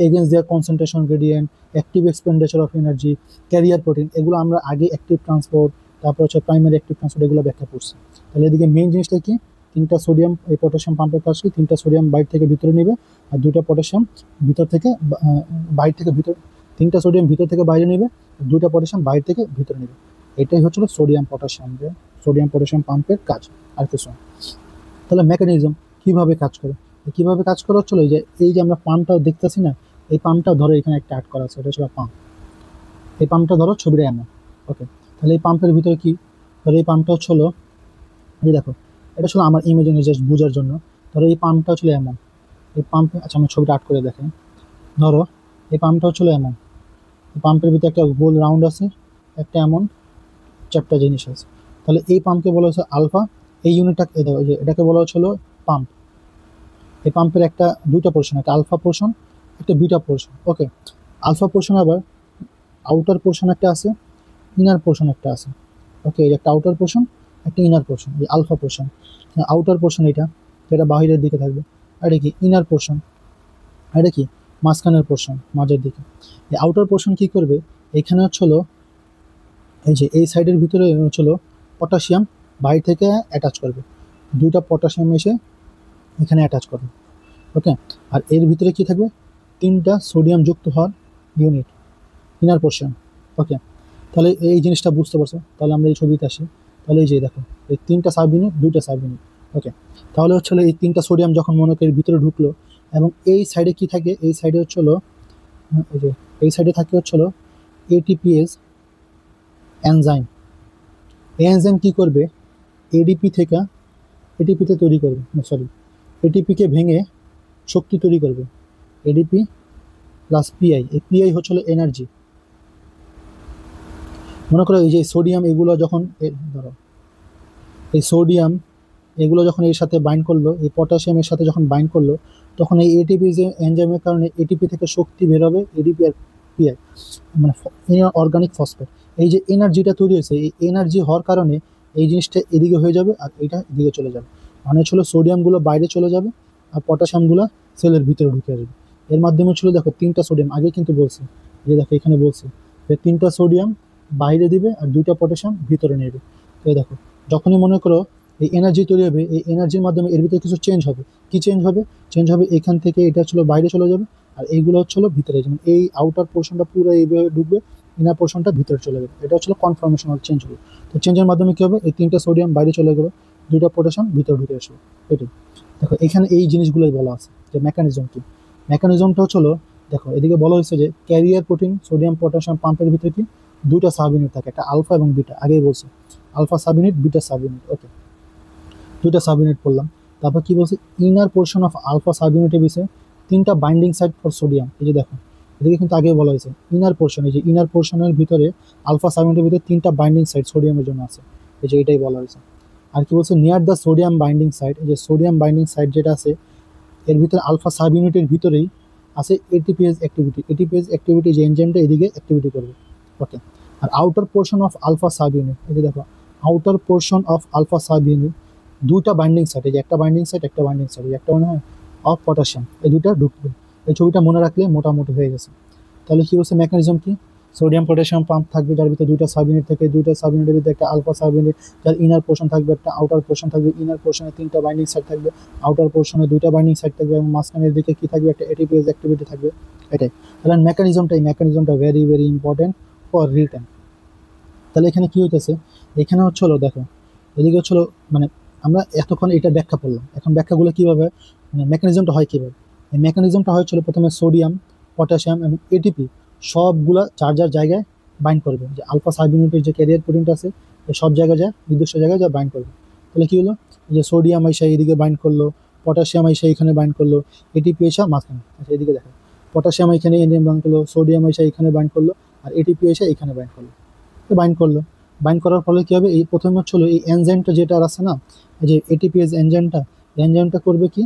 Against their concentration gradient, active expenditure of energy, carrier protein, এগুলো আমরা আগে অ্যাক্টিভ ট্রান্সপোর্ট, তারপর হচ্ছে প্রাইমারি অ্যাক্টিভ ট্রান্সপোর্ট, এগুলো ব্যাখ্যা করছি। তাহলে এদিকে মেইন জিনিসটা কি, 3টা সোডিয়াম, এই পটাশিয়াম পাম্পের কাজ কি, 3টা সোডিয়াম বাইরে থেকে ভিতরে নেবে, আর 2টা পটাশিয়াম ভিতর থেকে বাইরে থেকে ভিতর, 3টা সোডিয়াম ভিতর থেকে বাইরে নেবে, 2টা পটাশিয়াম বাইরে থেকে ভিতরে নেবে। এটাই হচ্ছিল সোডিয়াম পটাশিয়াম, সোডিয়াম পটাশিয়াম পাম্পের কাজ, আর কিছু না। তাহলে মেকানিজম কিভাবে কাজ করে, কিভাবে কাজ করা হচ্ছিল, এই যে আমরা পাম্পটা দেখতেছি না, এই পাম্পটা ধরো এখানে একটা অ্যাড করা আছে, এটা হচ্ছে পাম্প। এই পাম্পটা ধরো ছবিটা এমন। ওকে, তাহলে এই পাম্পের ভিতরে কি, ধরো এই পাম্পটা হচ্ছিল, এই দেখো এটা ছিল আমার ইমেজিনে জাস্ট বোঝার জন্য। ধরো এই পাম্পটা হচ্ছিল এমন, এই পাম্প, আচ্ছা আমি ছবিটা আট করে দেখেন। ধরো এই পাম্পটা হচ্ছিল এমন, এই পাম্পের ভিতরে একটা গোল রাউন্ড আছে, একটা এমন চ্যাপ্টা জিনিস আছে। তাহলে এই পাম্পকে বলা হচ্ছে আলফা, এই ইউনিটটা দেখো, যে এটাকে বলা হচ্ছিল পাম্প। এই পাম্পের একটা 2টা পোর্শন, একটা আলফা পোর্শন, একটা বিটা পোর্শন। ওকে, আলফা পোর্শন আবার আউটার পোর্শন একটা আছে, ইনার পোর্শন একটা আছে। ওকে, এই একটা আউটার পোর্শন, একটা ইনার পোর্শন, এই আলফা পোর্শন। আউটার পোর্শন এটা, যেটা বাহিরের দিকে থাকবে, আর এটা কি ইনার পোর্শন, আর এটা কি মাঝখানের পোর্শন, মাঝের দিকে। এই আউটার পোর্শন কি করবে, এখানে হচ্ছিল এই যে এই সাইডের ভিতরে হচ্ছিল পটাশিয়াম বাইরে থেকে অ্যাটাচ করবে, 2টা পটাশিয়াম এসে এখানে অ্যাটাচ করবে। ওকে, আর এর ভিতরে কি থাকবে, 3টা সোডিয়াম যুক্ত হওয়ার ইউনিট, ইনার পোর্শন। ওকে, তাহলে এই জিনিসটা বুঝতে পারছো। তাহলে আমরা এই ছবিতে আসি, তাহলে এই যে দেখো এই 3টা সাব ইউনিট, 2টা সাব ইউনিট। ওকে, তাহলে হচ্ছিল এই 3টা সোডিয়াম যখন মনে করি ভিতরে ঢুকলো, এবং এই সাইডে কি থাকে, এই সাইডে হচ্ছিল, এই যে এই সাইডে থাকে হচ্ছিল এটিপিএস এনজাইম। এই এনজাইম কি করবে, এডিপি থেকে এটিপিতে তৈরি করবে, সরি এটিপিকে ভেঙে শক্তি তৈরি করবে, এডিপি প্লাস পিআই। এই পিআই হচ্ছিল এনার্জি। মনে করো এই যে সোডিয়াম এগুলো যখন ধরো এই সোডিয়াম এগুলো যখন এর সাথে বাইন্ড করলো, এই পটাশিয়ামের সাথে যখন বাইন্ড করলো, তখন এই এটিপি যে এনজাইমের কারণে এটিপি থেকে শক্তি বের হবে, এডিপি আর পিআই, মানে অর্গানিক ফসফেট। এই যে এনার্জিটা তৈরি হয়েছে, এই এনার্জি হওয়ার কারণে এই জিনিসটা এদিকে হয়ে যাবে, আর এটা এদিকে চলে যাবে। মানে ছিল সোডিয়ামগুলো বাইরে চলে যাবে, আর পটাশিয়ামগুলো সেলের ভিতরে ঢুকে যাবে। এর মাধ্যমে ছিল দেখো 3টা সোডিয়াম, আগে কিন্তু বলছি, যে দেখো এখানে বলছি যে 3টা সোডিয়াম বাইরে দিবে আর 2টা পটাশিয়াম ভিতরে নেবে। তো দেখো যখনই মনে করো এই এনার্জি তৈরি হবে, এই এনার্জির মাধ্যমে এর ভিতরে কিছু চেঞ্জ হবে। কি চেঞ্জ হবে? চেঞ্জ হবে এখান থেকে এটা হচ্ছিল বাইরে চলে যাবে, আর এইগুলো হচ্ছিল ভিতরে, যেমন এই আউটার পোর্শনটা পুরো এইভাবে ঢুকবে, ইনার পোর্শনটা ভিতরে চলে যাবে, এটা হচ্ছিল কনফর্মেশনাল চেঞ্জ হবে। তো চেঞ্জের মাধ্যমে কি হবে? এই 3টা সোডিয়াম বাইরে চলে গেলো, 2টা পটাশিয়াম ভিতরে ঢুকে আসবে। এটাই দেখো এখানে এই জিনিসগুলোই বলা আছে যে মেকানিজম কি। মেকানিজমটা হচ্ছিল, দেখো এদিকে বলা হয়েছে যে ক্যারিয়ার প্রোটিন সোডিয়াম পটাশিয়াম পাম্পের ভিতরে কি 2টা সাব ইউনিট থাকে, একটা আলফা এবং বিটা, আগেই বলছে alpha subunit beta subunit. Okay, 2টা সাব ইউনিট পড়লাম। তারপর কি বলছে? ইনার পোর্শন অফ আলফা সাব ইউনিটের বিষয়ে 3টা বাইন্ডিং সাইট ফর সোডিয়াম। এই যে দেখো এদিকে কিন্তু আগেই বলা হয়েছে ইনার পোর্শন, এই যে ইনার পোর্শনের ভিতরে আলফা সাব ইউনিটের ভিতরে 3টা বাইন্ডিং সাইট সোডিয়ামের জন্য আছে, এই যে এটাই বলা হয়েছে। আর কি বলছে? Near the sodium binding site, এই যে সোডিয়াম বাইন্ডিং সাইট যেটা আছে এর ভিতরে আলফা সাব ইউনিটের ভিতরেই আছে এটিপিএস অ্যাক্টিভিটি। এটিপিএস অ্যাক্টিভিটি যে এনজাইমটা এদিকে অ্যাক্টিভিটি করবে। ওকে, আর outer portion of alpha subunit, এই যে দেখো outer portion of alpha subunit 2টা বাইন্ডিং সাইট, এই যে একটা বাইন্ডিং সাইট একটা বাইন্ডিং সাইট, একটা মনে হয় অফ পটাশিয়াম, এই 2টা ঢুকবে। এই ছবিটা মনে রাখলে মোটামুটি হয়ে গেছে। তাহলে কি বলছে মেকানিজম কি? সোডিয়াম পটাশিয়াম পাম্প থাকবে যার ভিতরে 2টা সাব ইউনিট থাকে, 2টা সাব ইউনিটের ভিতরে একটা আলফা সাব ইউনিট, যার ইনার পোর্শন থাকবে, একটা আউটার পোর্শন থাকবে। ইনার পোর্শনে 3টা বাইন্ডিং সাইট থাকবে, আউটার পোর্শনে 2টা বাইন্ডিং সাইট থাকবে, এবং মাঝখানের দিকে কি থাকবে? একটা এটিপিএস অ্যাক্টিভিটি থাকবে। এটাই তাহলে মেকানিজমটা very very important for written. তাহলে এখানে কি হইতেছে? এখানে হচ্ছিল দেখো এদিকে হচ্ছিল মানে আমরা এতক্ষণ এটা ব্যাখ্যা করলাম, এখন ব্যাখ্যাগুলো কিভাবে মানে মেকানিজমটা হয় কিভাবে? এই মেকানিজমটা হচ্ছিল প্রথমে সোডিয়াম পটাশিয়াম এবং এটিপি সবগুলা যার যার জায়গায় বাইন্ড করবে, যে আলফা সাব ইউনিটের যে ক্যারিয়ার প্রোটিনটা আছে এই সব জায়গায় যায়, নির্দিষ্ট জায়গায় যা বাইন্ড করবে। তাহলে কি হলো? যে সোডিয়াম আইসা এদিকে বাইন্ড করলো, পটাশিয়াম আইসা এখানে বাইন্ড করলো, এটিপি আইসা মাঝখানে। আচ্ছা এদিকে দেখো পটাশিয়াম এখানে এনে বাইন্ড করলো, সোডিয়াম আইসা এখানে বাইন্ড করলো, আর এটিপি আইসা এখানে বাইন্ড করলো। বাইন্ড করলো, বাইন্ড করার ফলে কি হবে? এই প্রথমে হচ্ছিল এই এনজাইমটা যেটা আছে না, এই যে এটিপিএস এনজাইমটা করবে কি?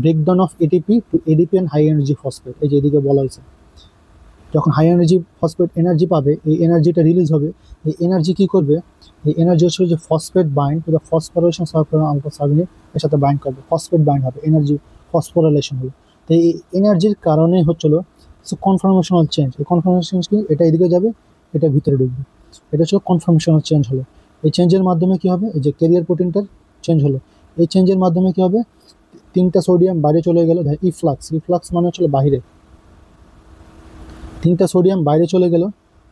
Breakdown of ATP to ADP and high energy phosphate. এই যে এদিকে বলা হয়েছে যখন হাই এনার্জি ফসফেট এনার্জি পাবে, এই এনার্জিটা রিলিজ হবে। এই এনার্জি কি করবে? এই এনার্জি হচ্ছে যে phosphate bind to the phosphorylation alpha subunit এর সাথে বাইন্ড করবে, ফসফেট বাইন্ড হবে, এনার্জি ফসফোরাইলেশন হবে। তো এই এনার্জির কারণে হচ্ছিল কনফর্মেশনাল চেঞ্জ। এই কনফর্মেশন চেঞ্জ কি? এটা এদিকে যাবে, এটা ভিতরে ঢুকবে, এটা হচ্ছে কনফর্মেশনাল চেঞ্জ হলো। এই চেঞ্জের মাধ্যমে কি হবে? এই যে ক্যারিয়ার প্রোটিনটার চেঞ্জ হলো, এই চেঞ্জের মাধ্যমে কি হবে? 3টা সোডিয়াম বাইরে চলে গেল, ইফ্লাক্স মানে হচ্ছিল বাইরে, 3টা সোডিয়াম বাইরে চলে গেল।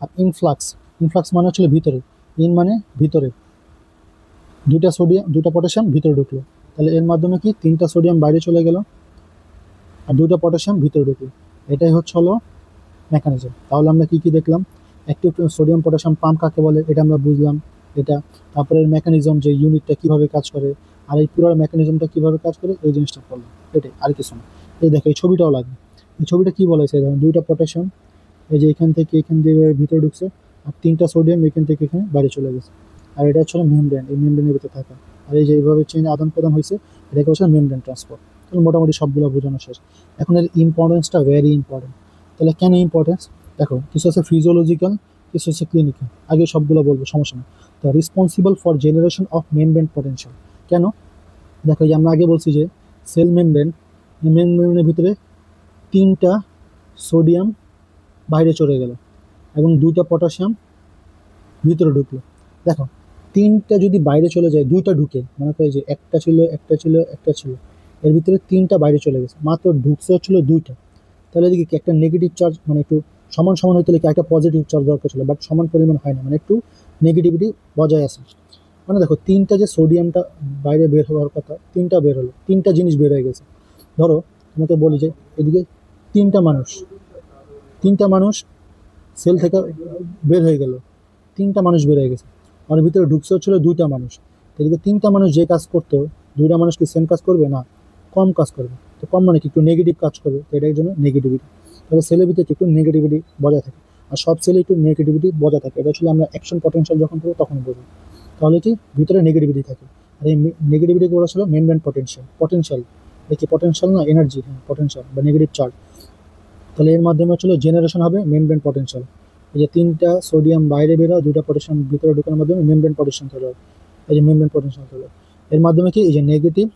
আর ইনফ্লাক্স মানে হচ্ছিল ভিতরে, ইন মানে ভিতরে, 2টা সোডিয়াম 2টা পটাশিয়াম ভিতরে ঢুকলো। তাহলে এর মাধ্যমে কি 3টা সোডিয়াম বাইরে চলে গেল আর 2টা পটাশিয়াম ভিতরে ঢুকলো। এটাই হলো মেকানিজম। তাহলে আমরা কি কি দেখলাম? অ্যাক্টিভ সোডিয়াম পটাশিয়াম পাম্প কাকে বলে এটা আমরা বুঝলাম, এটা। তারপরে মেকানিজম যে ইউনিটটা কিভাবে কাজ করে, আর এই পুরো মেকানিজমটা কিভাবে কাজ করে এই জিনিসটা করলাম, এটাই আর কিছু না। এই দেখো এই ছবিটাও লাগবে, এই ছবিটা কি বলেছে? দেখুন 2টা পটাশিয়াম এই যে এখান থেকে এখান দিয়ে ভিতরে ঢুকছে, আর 3টা সোডিয়াম এখান থেকে এখানে বাইরে চলে গেছে। আর এটা হচ্ছে মেমব্রেন, এই মেমব্রেনের ভিতরে থাকা। আর এই যে এইভাবে চেঞ্জ আদান প্রদান হয়েছে, এটাকে হচ্ছে মেমব্রেন ট্রান্সপোর্ট। তাহলে মোটামুটি সবগুলো বোঝানো শেষ। এখন এর ইম্পর্টেন্সটা ভেরি ইম্পর্টেন্ট। তাহলে কেন ইম্পর্টেন্স? দেখো কিছু আছে ফিজিওলজিক্যাল, কিছু হচ্ছে ক্লিনিক্যাল, আগে সবগুলো বলবো সমস্যা না। তো responsible for generation of membrane potential. কেন? দেখো এই যে আমরা আগে বলছি যে সেল মেমব্রেনের ভিতরে 3টা সোডিয়াম বাইরে চলে গেল এবং 2টা পটাশিয়াম ভিতরে ঢুকলো। দেখো 3টা যদি বাইরে চলে যায়, 2টা ঢুকে, মনে করে যে একটা ছিল এর ভিতরে 3টা বাইরে চলে গেছে, মাত্র ঢুকছে হচ্ছিল 2টা। তাহলে এদিকে কি একটা নেগেটিভ চার্জ, মানে একটু সমান সমান হইতে কি একটা পজিটিভ চার্জ দরকার ছিল, বাট সমান পরিমাণ হয় না, মানে একটু নেগেটিভিটি বজায় আছে। মানে দেখো 3টা যে সোডিয়ামটা বাইরে বের হওয়ার কথা, 3টা বের হলো, 3টা জিনিস বের হয়ে গেছে। ধরো তোমাকে বলি যে এদিকে 3টা মানুষ সেল থেকে বের হয়ে গেল, 3টা মানুষ বের হয়ে গেছে, আর ভিতরে ঢুকছে হচ্ছিল 2টা মানুষ। এদিকে 3টা মানুষ যে কাজ করতো, 2টা মানুষ কি সেম কাজ করবে না, কম কাজ করবে। তো কম মানে কি একটু নেগেটিভ কাজ করবে, তো এটার জন্য নেগেটিভিটি। তবে সেলের ভিতরে একটু নেগেটিভিটি বজায় থাকে, আর সব সেলে একটু নেগেটিভিটি বজায় থাকে। এটা আসলে আমরা অ্যাকশন পটেনশিয়াল যখন করবো তখন বুঝবো। তাহলে কি ভিতরে নেগেটিভিটি থাকে, আর এই নেগেটিভিটি বলা ছিল মেমব্রেন পটেনশিয়াল দেখি পটেনশিয়াল না এনার্জি, হ্যাঁ পটেনশিয়াল বা নেগেটিভ চার্জ। তাহলে এর মাধ্যমে হচ্ছিল জেনারেশন হবে মেমব্রেন পটেনশিয়াল। এই যে 3টা সোডিয়াম বাইরে বেরো, 2টা পটাশিয়াম ভিতরে ঢোকানোর মাধ্যমে মেমব্রেন পটেনশিয়াল তৈরি হবে। এই যে মেমব্রেন পটেনশিয়াল তৈরি হবে। এর মাধ্যমে কি এই যে negative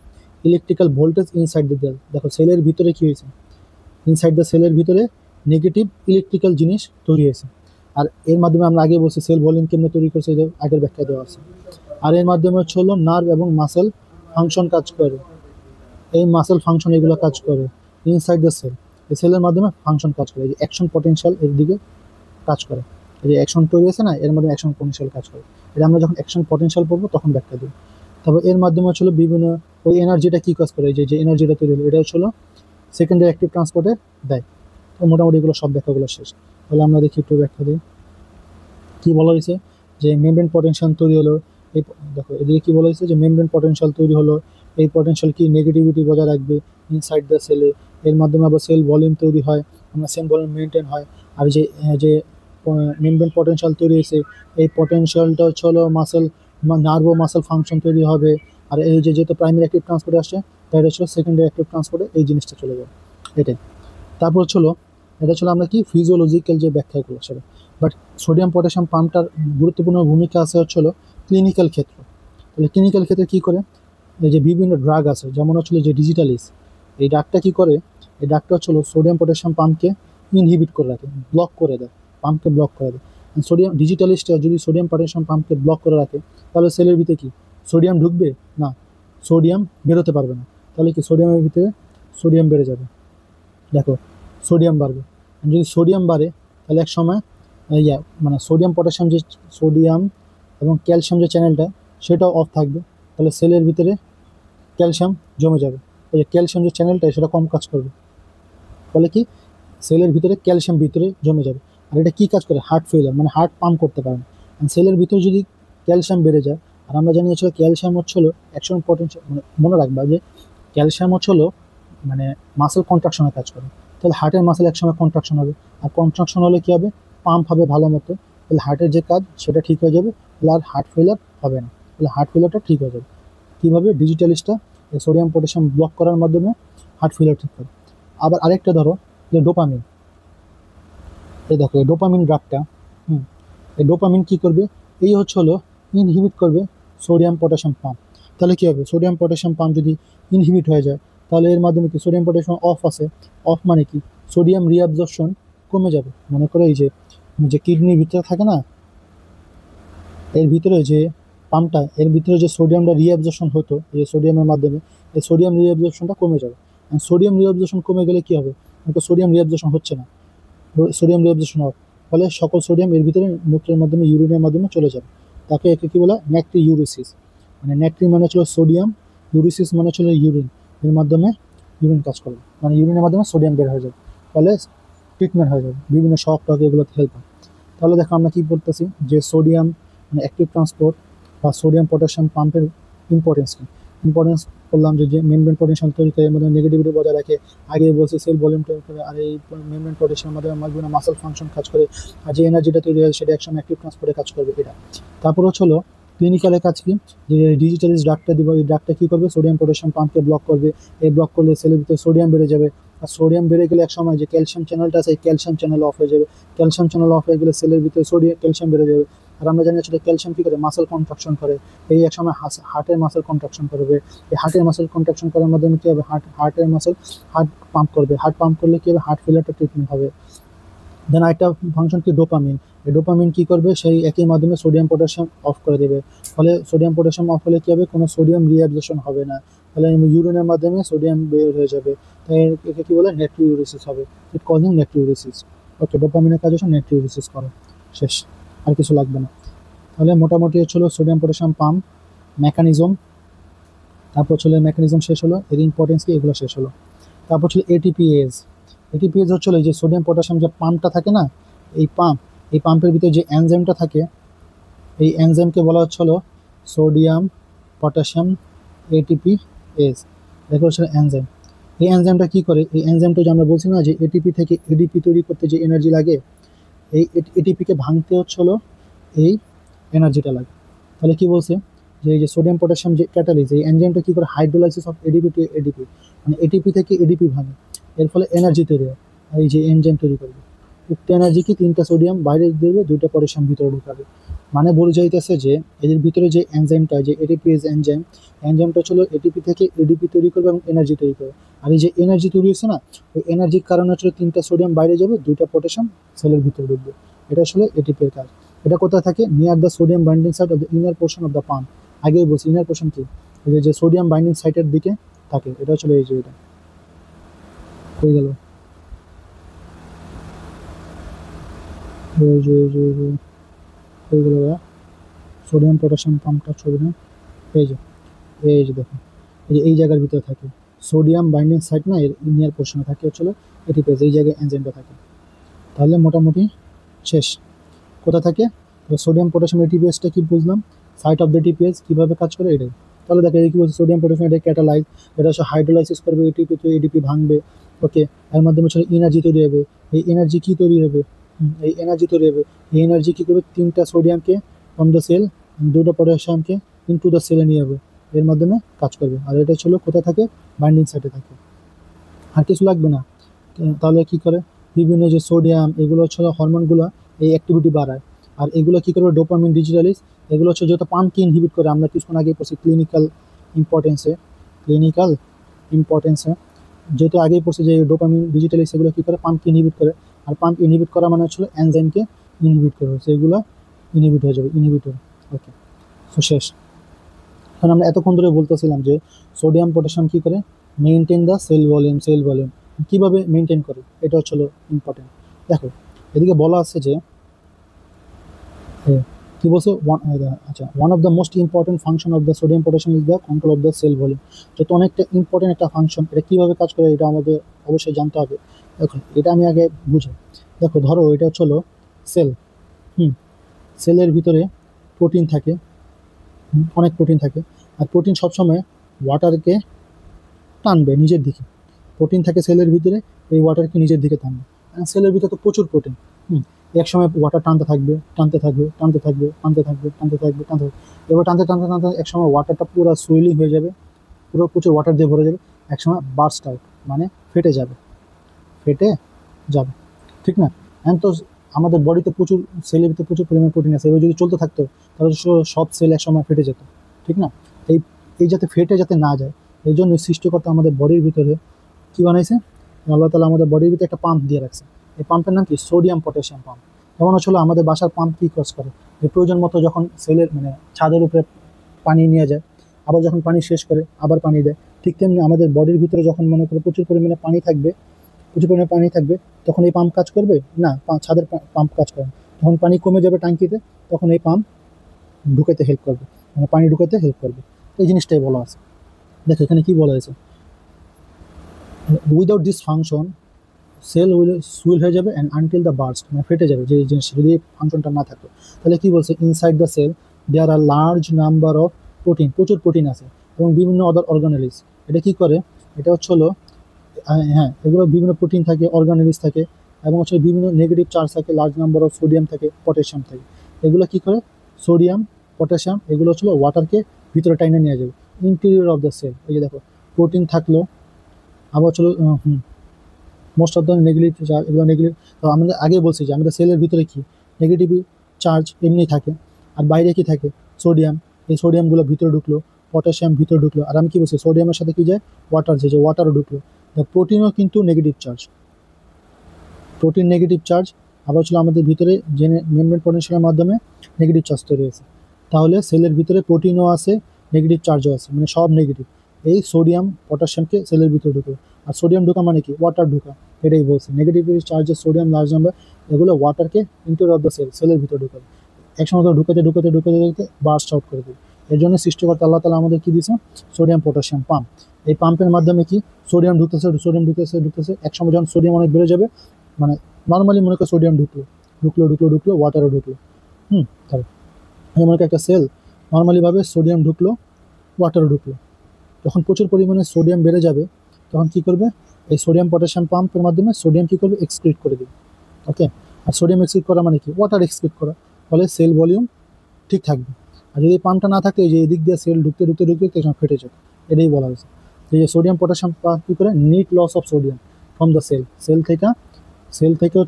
electrical voltage inside the cell. দেখো সেলের ভিতরে কি হয়েছে? ইনসাইড দ্য সেলের ভিতরে নেগেটিভ ইলেকট্রিক্যাল জিনিস তৈরি হয়েছে। আর এর মাধ্যমে আমরা আগে বলছি সেল ভলিউম কেমনে তৈরি করছে, আগের ব্যাখ্যা দেওয়া আছে। আর এর মাধ্যমে হচ্ছে হলো নার্ভ এবং মাসেল ফাংশন কাজ করে। এই মাসেল ফাংশন এগুলো কাজ করে ইনসাইড দ্য সেল। এই সেলের মাধ্যমে ফাংশন কাজ করে, এই যে অ্যাকশন পটেনশিয়াল এর দিকে কাজ করে। এই যে অ্যাকশন তৈরি আছে না, এর মধ্যে অ্যাকশন পটেনশিয়াল কাজ করে। এটা আমরা যখন অ্যাকশন পটেনশিয়াল পড়বো তখন ব্যাখ্যা দেবো। তারপর এর মাধ্যমে হচ্ছে হলো বিভিন্ন ওই এনার্জিটা কি কাজ করে, যে যে এনার্জিটা তৈরি হলো এটা হচ্ছে হলো সেকেন্ডারি অ্যাক্টিভ ট্রান্সপোর্টে দেয়। তো মোটামুটি এগুলো সব ব্যাখ্যাগুলো শেষ। তাহলে আমরা দেখি একটু ব্যাখ্যা দিই কি বলা হয়েছে। যে মেমব্রেন পটেনশিয়াল তৈরি হলো, এই দেখো এদিকে কি বলা হয়েছে, যে মেমব্রেন পটেনশিয়াল তৈরি হলো, এই পটেনশিয়াল কি নেগেটিভিটি বজায় রাখবে ইনসাইড দ্য সেলে। এর মাধ্যমে আবার সেল ভলিউম তৈরি হয়, আমরা সেল ভলিউম মেনটেন হয়। আর যে মেমব্রেন পটেনশিয়াল তৈরি হয়েছে, এই পটেনশিয়ালটা হচ্ছে হলো মাসেল নার্ভ ও মাসেল ফাংশন তৈরি হবে। আর এই যে যেহেতু প্রাইমারি অ্যাক্টিভ ট্রান্সপোর্টে আসছে, তাই এটা হচ্ছে সেকেন্ডারি অ্যাক্টিভ ট্রান্সপোর্টে এই জিনিসটা চলে যাবে, এটাই। তারপর হচ্ছিল এটা ছিল আমরা কি ফিজিওলজিক্যাল যে ব্যাখ্যাগুলো সেটা। বাট সোডিয়াম পটাশিয়াম পাম্পটার গুরুত্বপূর্ণ ভূমিকা আছে হচ্ছিল ক্লিনিক্যাল ক্ষেত্র। তাহলে ক্লিনিক্যাল ক্ষেত্রে কী করে, এই যে বিভিন্ন ড্রাগ আছে যেমন হচ্ছিল যে ডিজিটালিস, এই ড্রাগটা কী করে, এই ড্রাগটা হচ্ছিল সোডিয়াম পটাশিয়াম পাম্পকে ইনহিবিট করে রাখে, ব্লক করে দেয়, পাম্পকে ব্লক করে দেয়। সোডিয়াম ডিজিটালিস্টটা যদি সোডিয়াম পটাশিয়াম পাম্পকে ব্লক করে রাখে, তাহলে সেলের ভিতরে কি সোডিয়াম ঢুকবে না, সোডিয়াম বেরোতে পারবে না। তাহলে কি সোডিয়ামের ভিতরে সোডিয়াম বেড়ে যাবে, দেখো সোডিয়াম বাড়বে। যদি সোডিয়াম বাড়ে তাহলে এক সময় মানে সোডিয়াম পটাশিয়াম যে সোডিয়াম এবং ক্যালসিয়াম যে চ্যানেলটা সেটাও অফ থাকবে, তাহলে সেলের ভিতরে ক্যালসিয়াম জমে যাবে। এই যে ক্যালসিয়াম যে চ্যানেলটা সেটা কম কাজ করবে, ফলে কি সেলের ভিতরে ক্যালসিয়াম ভিতরে জমে যাবে। আর এটা কী কাজ করে, হার্ট ফেলিয়ার, মানে হার্ট পাম্প করতে পারে না। সেলের ভিতরে যদি ক্যালসিয়াম বেড়ে যায়, আর আমরা জানি হচ্ছে ক্যালসিয়াম হচ্ছে হলো অ্যাকশন পটেনশিয়াল, মানে মনে রাখবা যে ক্যালসিয়াম হচ্ছে হলো মানে মাসেল কন্ট্রাকশনে কাজ করে। তাহলে হার্টের মাসেল একসময় কন্ট্রাকশন হবে, আর কন্ট্রাকশন হলে কী হবে, পাম্প হবে ভালো মতো, তাহলে হার্টের যে কাজ সেটা ঠিক হয়ে যাবে, তাহলে আর হার্ট ফেলিয়ার হবে না, তাহলে হার্ট ফেলিয়ারটা ঠিক হয়ে যাবে। কীভাবে, ডিজিটালিস্টটা সোডিয়াম পটাশিয়াম ব্লক করার মাধ্যমে হার্ট ফেলিয়ার ঠিক করে। আবার আরেকটা ধরো যে ডোপামিন, এই দেখো এই ডোপামিন ড্রাগটা, এই ডোপামিন কী করবে, এই হচ্ছে হলো ইনহিবিট করবে সোডিয়াম পটাশিয়াম পাম্প। তাহলে কী হবে, সোডিয়াম পটাশিয়াম পাম্প যদি ইনহিবিট হয়ে যায়, তাহলে এর মাধ্যমে কি সোডিয়াম পটাশিয়াম অফ আছে, অফ মানে কি সোডিয়াম রিঅ্যাবজর্পশন কমে যাবে। মনে করো এই যে যে কিডনির ভিতরে থাকে না, এর ভিতরে যে পাম্পটা, এর ভিতরে যে সোডিয়ামটা রিঅ্যাবজর্পশন হতো এই সোডিয়ামের মাধ্যমে, এই সোডিয়াম রিঅ্যাবজর্পশনটা কমে যাবে। সোডিয়াম রিঅ্যাবজর্পশন কমে গেলে কী হবে, সোডিয়াম রিঅ্যাবজর্পশন হচ্ছে না, সোডিয়াম রিঅ্যাবজর্পশন হবে, ফলে সকল সোডিয়াম এর ভিতরে মূত্রের মাধ্যমে ইউরিনের মাধ্যমে চলে যাবে। তাকে একে কী বলা, ন্যাট্রিউরিসিস। মানে ন্যাট্রি মানে ছিল সোডিয়াম, ইউরিসিস মানে ছিল ইউরিন, এর মাধ্যমে ইউরিন কাজ করবে, মানে ইউরিনের মাধ্যমে সোডিয়াম বের হয়ে যাবে, ফলে ট্রিটমেন্ট হয়ে যাবে, বিভিন্ন শক টক এগুলোতে হেল্প হয়। তাহলে দেখো আমরা কী বলতেছি, যে সোডিয়াম মানে অ্যাক্টিভ ট্রান্সপোর্ট বা সোডিয়াম পটাশিয়াম পাম্পের ইম্পর্টেন্স কী। ইম্পর্টেন্স করলাম যে মেমব্রেন পটেনশিয়াল তৈরি করে, এর মধ্যে নেগেটিভিটি বজায় রাখে, আগে বলছে সেল ভলিউম তৈরি করে, আর এই মেমব্রেন পটেনশিয়াল মাধ্যমে বিভিন্ন মাসেল ফাংশন কাজ করে, আর যে এনার্জিটা তৈরি হয় সেটা একসময় অ্যাক্টিভ ট্রান্সপোর্টে কাজ করবে এটা। তারপর হলো ক্লিনিক্যালের কাজ কি, যে ডিজিটালিস ড্রাগটা দিব, এই ড্রাগটা কী করবে, সোডিয়াম পটাশিয়াম পাম্পকে ব্লক করবে। এই ব্লক করলে সেলের ভিতরে সোডিয়াম বেড়ে যাবে, আর সোডিয়াম বেড়ে গেলে এক সময় যে ক্যালসিয়াম চ্যানেলটা আছে এই ক্যালসিয়াম চ্যানেল অফ হয়ে যাবে। ক্যালসিয়াম চ্যানেল অফ হয়ে গেলে সেলের ভিতরে ক্যালসিয়াম বেড়ে যাবে। আর আমরা জানি সেটা ক্যালসিয়াম কী করে, মাসেল কন্ট্রাকশন করে, এই এক সময় হার্টের মাসেল কন্ট্রাকশন করবে। এই হার্টের মাসেল কন্ট্রাকশন করার মাধ্যমে কী হবে, হার্টের মাসেল হার্ট পাম্প করবে, হার্ট পাম্প করলে কী হবে, হার্ট ফেলিয়ারটা ট্রিটমেন্ট হবে। দেন আরেকটা ফাংশন কি, ডোপামিন। এই ডোপামিন কী করবে, সেই একই মাধ্যমে সোডিয়াম পটাশিয়াম অফ করে দেবে, ফলে সোডিয়াম পটাশিয়াম অফ হলে কী হবে, কোনো সোডিয়াম রিঅ্যাবজর্পশন হবে না, তাহলে ইউরিনের মাধ্যমে সোডিয়াম বের হয়ে যাবে, তাই একে কী বলে, নেট্রিউরিসিস হবে, ইট কজিং নেট্রিউরিসিস। ওকে, ডোপামিনের কাজ হচ্ছে নেট্রিউরিসিস করো, শেষ, আর কিছু লাগবে না। তাহলে মোটামুটি হচ্ছিল সোডিয়াম পটাশিয়াম পাম্প মেকানিজম, তারপর ছিল মেকানিজম শেষ হলো, এর ইম্পর্টেন্স কি এগুলো শেষ হলো। তারপর ছিল এটিপিএস। এটিপিএস হচ্ছিল এই যে সোডিয়াম পটাশিয়াম যে পাম্পটা থাকে না, এই পাম্পের ভিতরে যে এনজাইমটা থাকে, এই এনজাইমকে বলা হচ্ছিল সোডিয়াম পটাশিয়াম এটিপিএস। দেখো হচ্ছে এনজাইম, এই এনজাইমটা কী করে, এই এনজাইমটা যে আমরা বলছি না যে এটিপি থেকে এডিপি তৈরি করতে যে এনার্জি লাগে, এই এটিপিকে ভাঙতে হচ্ছিল এই এনার্জিটা লাগে। তাহলে কি বলছে, যে এই যে সোডিয়াম পটাশিয়াম যে ক্যাটালিস, এই এনজাইমটা কী করে, hydrolysis of ADP to ADP, মানে এটিপি থেকে এডিপি ভাঙে, এর ফলে এনার্জি তৈরি হয়, এই যে এনজাইম তৈরি করবে। উক্ত এনার্জি কি, 3টা সোডিয়াম বাইরে দেবে, 2টা পটাশিয়াম ভিতরে ঢুকাবে। মানে বলে যাইতেছে যে এদের ভিতরে যে এনজাইমটা, যে এটিপিএস এনজাইমটা ছিল এটিপি থেকে এডিপি তৈরি করবে এবং এনার্জি তৈরি করবে। আর এই যে এনার্জি তৈরি হচ্ছে না, ওই এনার্জির কারণে হচ্ছিল 3টা সোডিয়াম বাইরে যাবে, 2টা পটাশিয়াম সেলের ভিতরে ঢুকবে। এটা আসলে এটিপি এর কাজ। এটা কোথায় থাকে, near the sodium binding site of the inner portion of the pump. আগেই বলছি ইনার পোর্শন কি, এই যে সোডিয়াম বাইন্ডিং সাইটের দিকে থাকে, এটা হচ্ছে এই যে এটা হয়ে গেল, এই যে হয়ে গেল সোডিয়াম পটাশিয়াম পাম্পটা ছবি না, এই যে দেখো এই জায়গার ভিতরে থাকে সোডিয়াম বাইন্ডিং সাইট না, এর ইনিয়ার পোর্শনে থাকে হচ্ছে এটিপিএস, এই জায়গায় এনজাইমটা থাকে। তাহলে মোটামুটি শেষ। কোথা থাকে সোডিয়াম পটাশিয়াম এটিপিএসটা কি বুঝলাম, সাইট অফ দ্য এটিপিএস কীভাবে কাজ করে এটাই। তাহলে দেখো এই কি বলছে সোডিয়াম পটাশিয়াম এটা ক্যাটালাইজ, এটা হচ্ছে হাইড্রোলাইসিস করবে এটিপি তো এডিপি ভাঙবে, ওকে, এর মাধ্যমে হচ্ছে এনার্জি তৈরি হবে। এই এনার্জি কি তৈরি হবে, এই এনার্জি তৈরি হবে, এই এনার্জি কি করবে, 3টা সোডিয়ামকে ফ্রম দ্য সেল, 2টা পটাশিয়ামকে ইনটু দ্য সেলে নিয়ে যাবে, এর মাধ্যমে কাজ করবে। আর এটা ছিল কোথায় থাকে, বাইন্ডিং সাইটে থাকে, আর কিছু লাগবে না। তাহলে কি করে, বিভিন্ন যে সোডিয়াম এগুলো হচ্ছে হরমোনগুলো এই অ্যাক্টিভিটি বাড়ায়, আর এগুলো কি করবে ডোপামিন ডিজিটালিস, এগুলো হচ্ছে যত পাম্পকে ইনহিবিট করে, আমরা কিছুক্ষণ আগে পড়ছি ক্লিনিক্যাল ইম্পর্টেন্সে যেহেতু আগেই পড়ছি যে ডোপামিন ডিজিটালিস এগুলো কি করে পাম্পকে ইনহিবিট করে, আর পাম্প ইনহিবিট করা মানে হচ্ছে এনজাইমকে ইনহিবিট করে, সেগুলো ইনহিবিট হয়ে যাবে, ইনহিবিটর। ওকে, তো শেষ। কারণ আমরা এতক্ষণ ধরে বলতেছিলাম যে সোডিয়াম পটাশিয়াম কি করে মেনটেন দ্য সেল ভলিউম কীভাবে মেনটেন করে, এটা হচ্ছে ইম্পর্টেন্ট। দেখো এদিকে বলা আছে যে কি বলছে, আচ্ছা, one of the most important function of the sodium potassium is the control of the cell volume. যত অনেকটা ইম্পর্টেন্ট একটা ফাংশন, এটা কীভাবে কাজ করে এটা আমাদের অবশ্যই জানতে হবে। এখন এটা আমি আগে বুঝি। দেখো ধরো এটা হচ্ছে সেল, সেলের ভিতরে প্রোটিন থাকে, অনেক প্রোটিন থাকে, আর প্রোটিন সবসময় ওয়াটারকে টানবে নিজের দিকে, প্রোটিন থাকে সেলের ভিতরে, এই ওয়াটারকে নিজের দিকে টানবে। সেলের ভিতরে তো প্রচুর প্রোটিন, এক সময় ওয়াটার টানতে থাকবে, এবার টানতে এক সময় ওয়াটারটা পুরো সুইলিং হয়ে যাবে, পুরো প্রচুর ওয়াটার দিয়ে ভরে যাবে, এক সময় বার্স্ট আউট মানে ফেটে যাবে, ঠিক না। এখন তো আমাদের বডিতে প্রচুর সেলের ভিতরে প্রচুর পরিমাণে প্রোটিন আছে, এবার যদি চলতে থাকতো তাহলে সব সেল এক সময় ফেটে যেত, ঠিক না। এই এই যাতে ফেটে যাতে না যায়, এই জন্য সৃষ্টিকর্তা আমাদের বডির ভিতরে কি বানাইছে, আল্লাহ তালা আমাদের বডির ভিতরে একটা পাম্প দিয়ে রাখছে। এই পাম্পের নাম কি, সোডিয়াম পটাশিয়াম পাম্প। যেমন হচ্ছিল আমাদের বাসার পাম্প কি কাজ করে, যে প্রয়োজন মতো যখন সেলের মানে ছাদের উপরে পানি নিয়ে যায়, আবার যখন পানি শেষ করে আবার পানি দেয়, ঠিক তেমনি আমাদের বডির ভিতরে যখন মনে করে প্রচুর পরিমাণে পানি থাকবে, তখন এই পাম্প কাজ করবে না, ছাদের পাম্প কাজ করবে। যখন পানি কমে যাবে ট্যাঙ্কিতে, তখন এই পাম্প ঢুকাতে হেল্প করবে, মানে পানি ঢুকাতে হেল্প করবে। এই জিনিসটাই বলা আছে। দেখো এখানে কি বলা হয়েছে, উইদাউট দিস ফাংশন সেল সুইল হয়ে যাবে অ্যান্ড আনটিল দ্য বার্স্ট, মানে ফেটে যাবে যে জিনিস, যদি ফাংশনটা না থাকতো। তাহলে কি বলছে, inside the cell there are large number of protein, প্রচুর প্রোটিন আছে, এবং বিভিন্ন আদার অর্গানেলিস। এটা কি করে, এটা হচ্ছে হ্যাঁ এগুলো বিভিন্ন প্রোটিন থাকে, অর্গানেলিস থাকে, এবং হচ্ছে বিভিন্ন নেগেটিভ চার্জ থাকে, লার্জ নাম্বার অফ সোডিয়াম থাকে, পটাশিয়াম থাকে। এগুলো কি করে, সোডিয়াম পটাশিয়াম এগুলো হচ্ছে ওয়াটারকে ভিতরে টাইনে নিয়ে যাবে, ইন্টেরিয়র অফ দ্য সেল। এই যে দেখো প্রোটিন থাকলো, আবার most of the negative charge, এগুলো নেগেটিভ। তো আমাদের আগে বলছি যে আমাদের সেলের ভিতরে কি নেগেটিভ চার্জ এমনি থাকে, আর বাইরে কি থাকে সোডিয়াম, এই সোডিয়ামগুলো ভিতরে ঢুকলো, পটাশিয়াম ভিতরে ঢুকলো, আর আমি কি বলছি সোডিয়ামের সাথে কি যায় ওয়াটার, যে ওয়াটারও ঢুকলো। প্রোটিনও কিন্তু negative charge, protein negative charge, আবার আমাদের ভিতরে যে মেমব্রেন পটেনশিয়ালের মাধ্যমে নেগেটিভ চার্জ তৈরি হয়েছে। তাহলে সেলের ভিতরে প্রোটিনও আছে, নেগেটিভ চার্জও আছে, মানে সব নেগেটিভ। এই সোডিয়াম পটাশিয়ামকে সেলের ভিতরে ঢুকে, আর সোডিয়াম ঢোকা মানে কি, ওয়াটার ঢোকা, এটাই বলছে। নেগেটিভ চার্জের সোডিয়াম লার্জ নাম্বার, এগুলো ওয়াটারকে ইন্টেরিয়র অফ দ্য সেলের ভিতরে ঢুকাবে, একসময় ঢুকাতে বার্স্ট আউট করে দেবে। এর জন্য সৃষ্টিকর্তা আল্লাহ তালা আমাদের কি দিয়েছে, সোডিয়াম পটাশিয়াম পাম্প। এই পাম্পের মাধ্যমে কি সোডিয়াম ঢুকতেছে, একসময় যখন সোডিয়াম অনেক বেড়ে যাবে, মানে নর্মালি মনে করো সোডিয়াম ঢুকলো, ওয়াটারও ঢুকলো, তাহলে মনে করো একটা সেল নর্মালিভাবে সোডিয়াম ঢুকলো, ওয়াটারও ঢুকলো, যখন প্রচুর পরিমাণে সোডিয়াম বেড়ে যাবে, তখন কি করবে, এই সোডিয়াম পটাশিয়াম পাম্পের মাধ্যমে সোডিয়াম কি করবে, এক্সক্রিট করে দেবে। ওকে, আর সোডিয়াম এক্সক্রিট করা মানে কি, ওয়াটার এক্সক্রিট করা, ফলে সেল ভলিউম ঠিক থাকবে। আর যদি পাম্পটা না থাকে, যে এদিক দিয়ে সেল ঢুকতে তখন ফেটে যাবে, এটাই বলা হয়েছে। যে সোডিয়াম পটাশিয়াম পাম্প কী করে, net loss of sodium from the cell থেকে